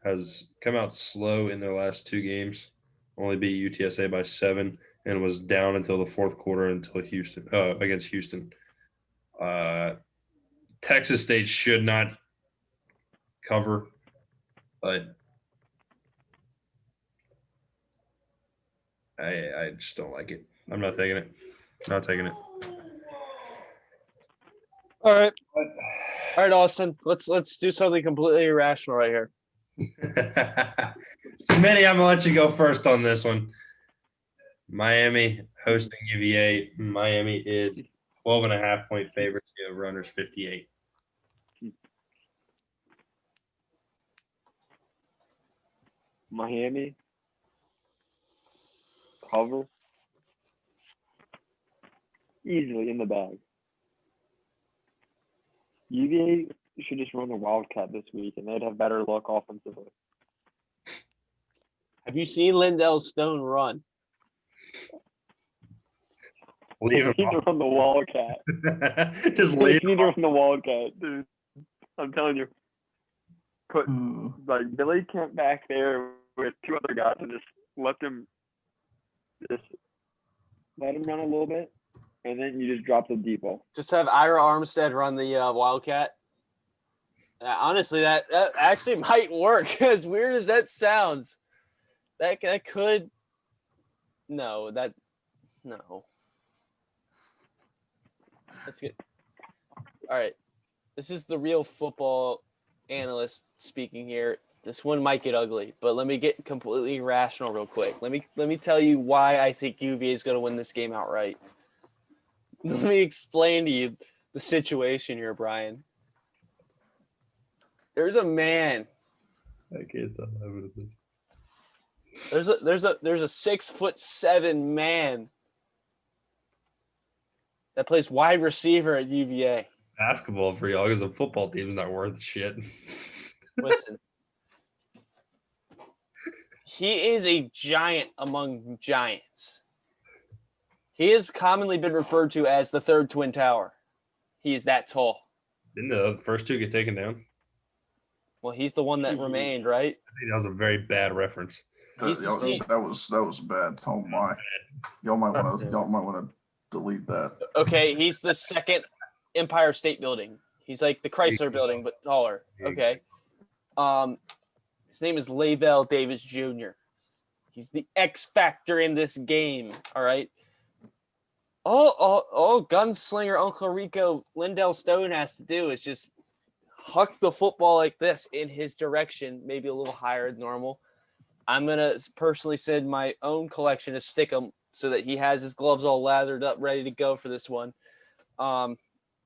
has come out slow in their last 2 games. Only beat UTSA by 7 and was down until the fourth quarter against Houston. Texas State should not cover, but I just don't like it. I'm not taking it. Not taking it. All right, Austin. Let's do something completely irrational right here. Smitty, I'm gonna let you go first on this one. Miami hosting UVA. Miami is 12.5 point favorites. The over-under is 58. Miami cover easily in the bag. UVA should just run the Wildcat this week, and they'd have better luck offensively. Have you seen Lindell Stone run? Leave him They need to run the Wildcat. Just They leave need him to run the Wildcat, dude. I'm telling you. Put like Billy Kemp back there with two other guys and just let him run a little bit, and then you just drop the deep ball. Just have Ira Armstead run the Wildcat. Honestly, that actually might work. As weird as that sounds, that could. No. That's good. All right, this is the real football analyst speaking here. This one might get ugly, but let me get completely rational real quick. Let me tell you why I think UVA is going to win this game outright. Let me explain to you the situation here, Brian. There's a man. I can't tell this. There's a 6'7" man that plays wide receiver at UVA. Basketball for y'all because the football team's not worth shit. Listen, he is a giant among giants. He has commonly been referred to as the third Twin Tower. He is that tall. Didn't the first two get taken down? Well, he's the one that remained, right? I think that was a very bad reference. That was bad. Oh my! Y'all might want to delete that. Okay, he's the second Empire State Building. He's like the Chrysler Building, but taller. Okay. His name is Lavelle Davis Jr. He's the X factor in this game. All right. Oh, gunslinger Uncle Rico Lindell Stone has to do is just huck the football like this in his direction, maybe a little higher than normal. I'm going to personally send my own collection to Stickum so that he has his gloves all lathered up, ready to go for this one.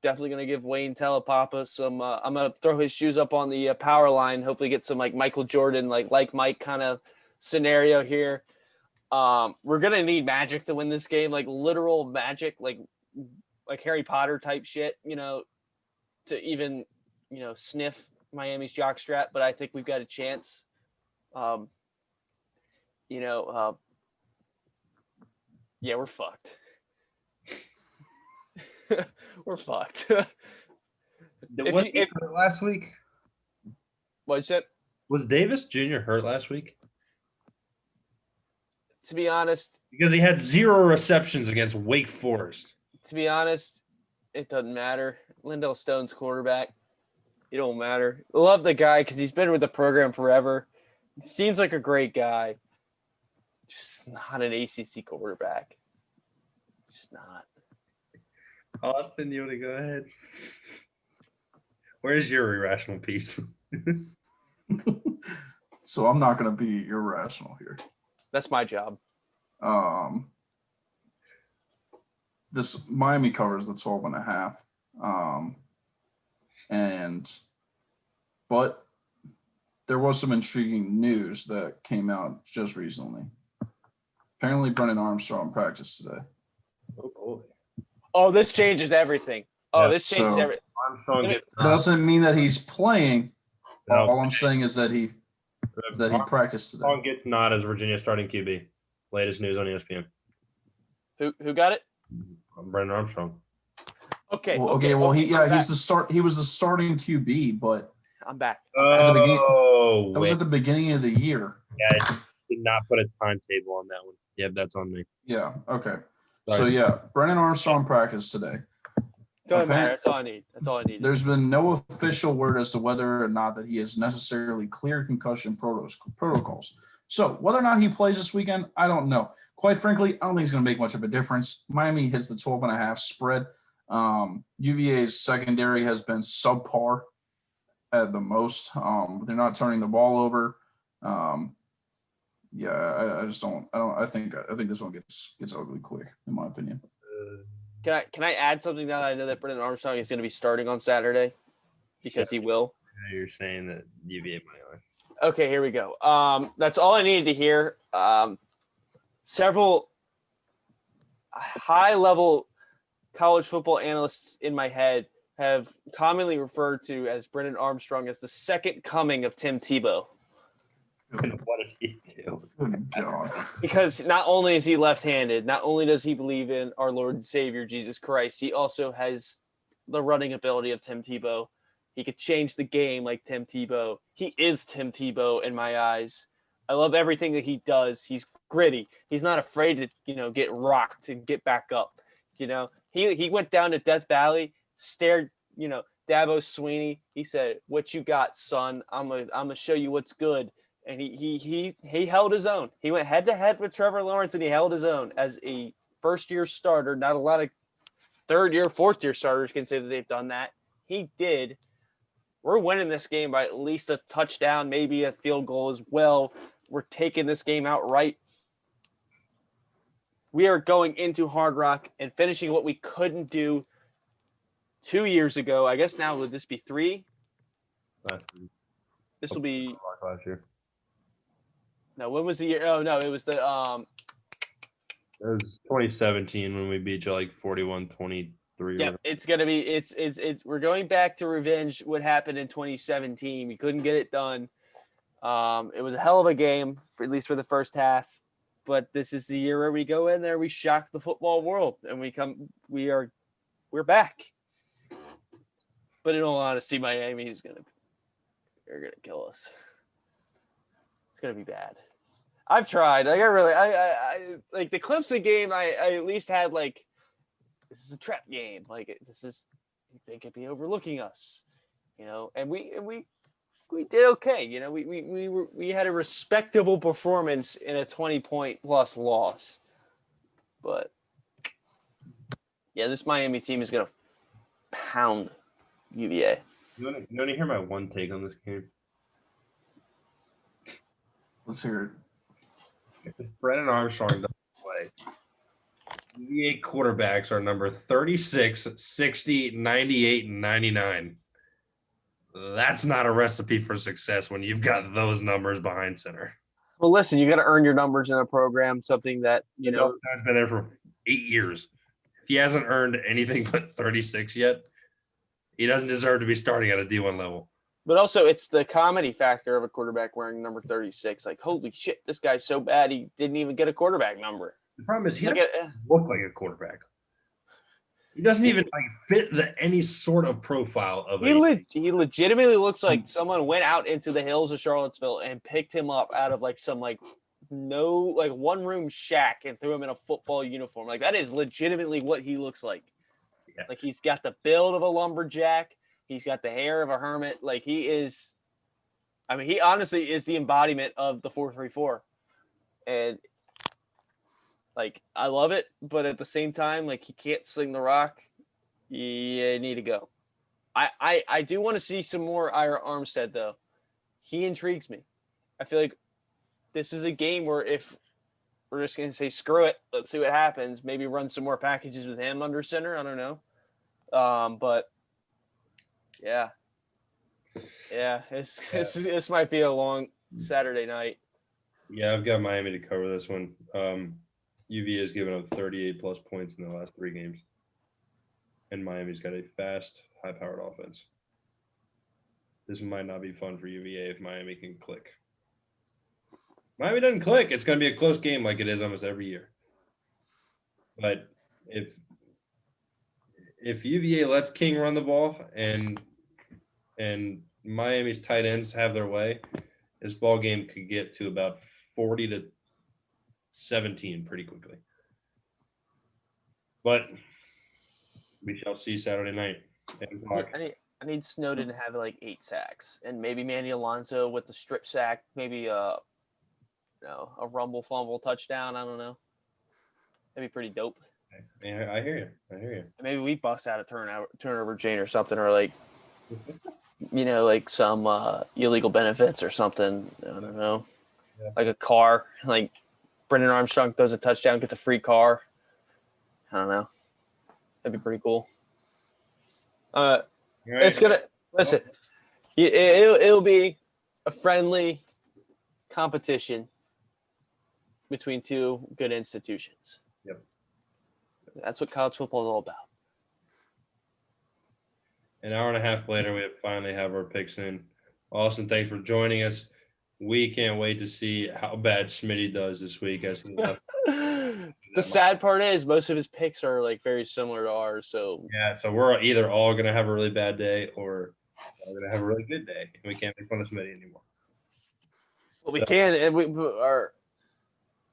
Definitely going to give Wayne Telepapa some I'm going to throw his shoes up on the power line, hopefully get some like Michael Jordan, like Mike kind of scenario here. We're going to need magic to win this game, like literal magic, like Harry Potter type shit, to even, sniff Miami's jockstrap, but I think we've got a chance. Yeah, we're fucked. We're fucked. Was he hurt last week? What's that? Was Davis Jr. hurt last week? To be honest, Because he had 0 receptions against Wake Forest. It doesn't matter. Lindell Stone's quarterback. It don't matter. I love the guy because he's been with the program forever. Seems like a great guy. Just not an ACC quarterback. Just not. Austin, you want to go ahead? Where's your irrational piece? So I'm not going to be irrational here. That's my job. This Miami covers the 12.5. But there was some intriguing news that came out just recently. Apparently, Brennan Armstrong practiced today. Oh, boy. Oh, this changes everything. This changes everything. Armstrong doesn't mean that he's playing. No. All I'm saying is that he practiced today. Armstrong gets not as Virginia starting QB. Latest news on ESPN. Who got it? Brendan Armstrong. Okay. He's the start. He was the starting QB, but I'm back. That was at the beginning of the year. Yeah, I did not put a timetable on that one. Yeah, that's on me. Yeah. Okay. Sorry. So yeah, Brennan Armstrong practiced today. Doesn't matter. That's all I need. There's been no official word as to whether or not that he has necessarily cleared concussion protocols. So whether or not he plays this weekend, I don't know. Quite frankly, I don't think it's going to make much of a difference. Miami hits the 12.5 spread. UVA's secondary has been subpar at the most. They're not turning the ball over. I think this one gets ugly quick, in my opinion. Can I add something now that I know that Brendan Armstrong is going to be starting on Saturday? Because he will. You're saying that UVA money line. Okay, here we go. That's all I needed to hear. Several high-level college football analysts in my head have commonly referred to as Brennan Armstrong as the second coming of Tim Tebow. And what did he do? Good God. Because not only is he left-handed, not only does he believe in our Lord and Savior Jesus Christ, he also has the running ability of Tim Tebow. He could change the game like Tim Tebow. He is Tim Tebow in my eyes. I love everything that he does. He's gritty. He's not afraid to, get rocked and get back up. He went down to Death Valley, stared, Dabo Sweeney. He said, "What you got, son? I'm gonna show you what's good." And he held his own. He went head to head with Trevor Lawrence, and he held his own as a first-year starter. Not a lot of third-year, fourth-year starters can say that they've done that. He did. We're winning this game by at least a touchdown, maybe a field goal as well. We're taking this game outright. We are going into Hard Rock and finishing what we couldn't do 2 years ago. I guess now would this be 3? This will be last year. No, when was the year? Oh no, it was the It was 2017 when we beat you like 41-23. Yeah, it's gonna be it's we're going back to revenge what happened in 2017. We couldn't get it done. It was a hell of a game, at least for the first half. But this is the year where we go in there, we shock the football world, and we're back. But in all honesty, Miami they're gonna kill us. It's gonna be bad. I've tried. I like the Clemson game. I at least had this is a trap game. They could be overlooking us, and we did okay. We had a respectable performance in a 20-point plus loss, but yeah, this Miami team is gonna pound UVA. You want to hear my one take on this game? Let's hear it. If Brennan Armstrong doesn't play, UVA quarterbacks are number 36, 60, 98, and 99. That's not a recipe for success when you've got those numbers behind center. Well, listen, you got to earn your numbers in a program, something that, Those guy's been there for 8 years. If he hasn't earned anything but 36 yet, he doesn't deserve to be starting at a D1 level. But also, it's the comedy factor of a quarterback wearing number 36. Like, holy shit, this guy's so bad he didn't even get a quarterback number. The problem is he doesn't look like a quarterback. He doesn't even fit any sort of profile of he legitimately looks like someone went out into the hills of Charlottesville and picked him up out of some one room shack and threw him in a football uniform. Like, that is legitimately what he looks like. Yeah. Like, he's got the build of a lumberjack. He's got the hair of a hermit. Like, he honestly is the embodiment of the 4-3-4. And I love it, but at the same time, he can't sling the rock. You need to go. I do want to see some more Ira Armstead, though. He intrigues me. I feel like this is a game where if we're just going to say, screw it, let's see what happens, maybe run some more packages with him under center. I don't know. But yeah, this might be a long Saturday night. Yeah, I've got Miami to cover this one. UVA has given up 38-plus points in the last 3 games. And Miami's got a fast, high-powered offense. This might not be fun for UVA if Miami can click. Miami doesn't click, it's going to be a close game like it is almost every year. But if UVA lets King run the ball and Miami's tight ends have their way, this ball game could get to about 40-17 pretty quickly. But we shall see Saturday night. I need Snowden to have 8 sacks, and maybe Manny Alonso with the strip sack, maybe a rumble fumble touchdown. I don't know. That'd be pretty dope. Yeah, I hear you. Maybe we bust out a turnover chain or something, or some illegal benefits or something. I don't know. Yeah. Like a car, Brendan Armstrong throws a touchdown, gets a free car. I don't know. That'd be pretty cool. Right. It's gonna listen. It'll be a friendly competition between 2 good institutions. Yep. That's what college football is all about. an hour and a half later, we finally have our picks in. Austin, thanks for joining us. We can't wait to see how bad Smitty does this week. As he left. The sad part is most of his picks are like very similar to ours. So yeah, so we're either all gonna have a really bad day or we're gonna have a really good day. We can't make fun of Smitty anymore. well, we can, and we are.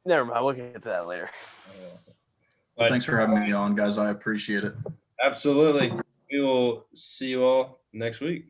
Never mind. We'll get to that later. But Thanks for having me on, guys. I appreciate it. absolutely. We will see you all next week.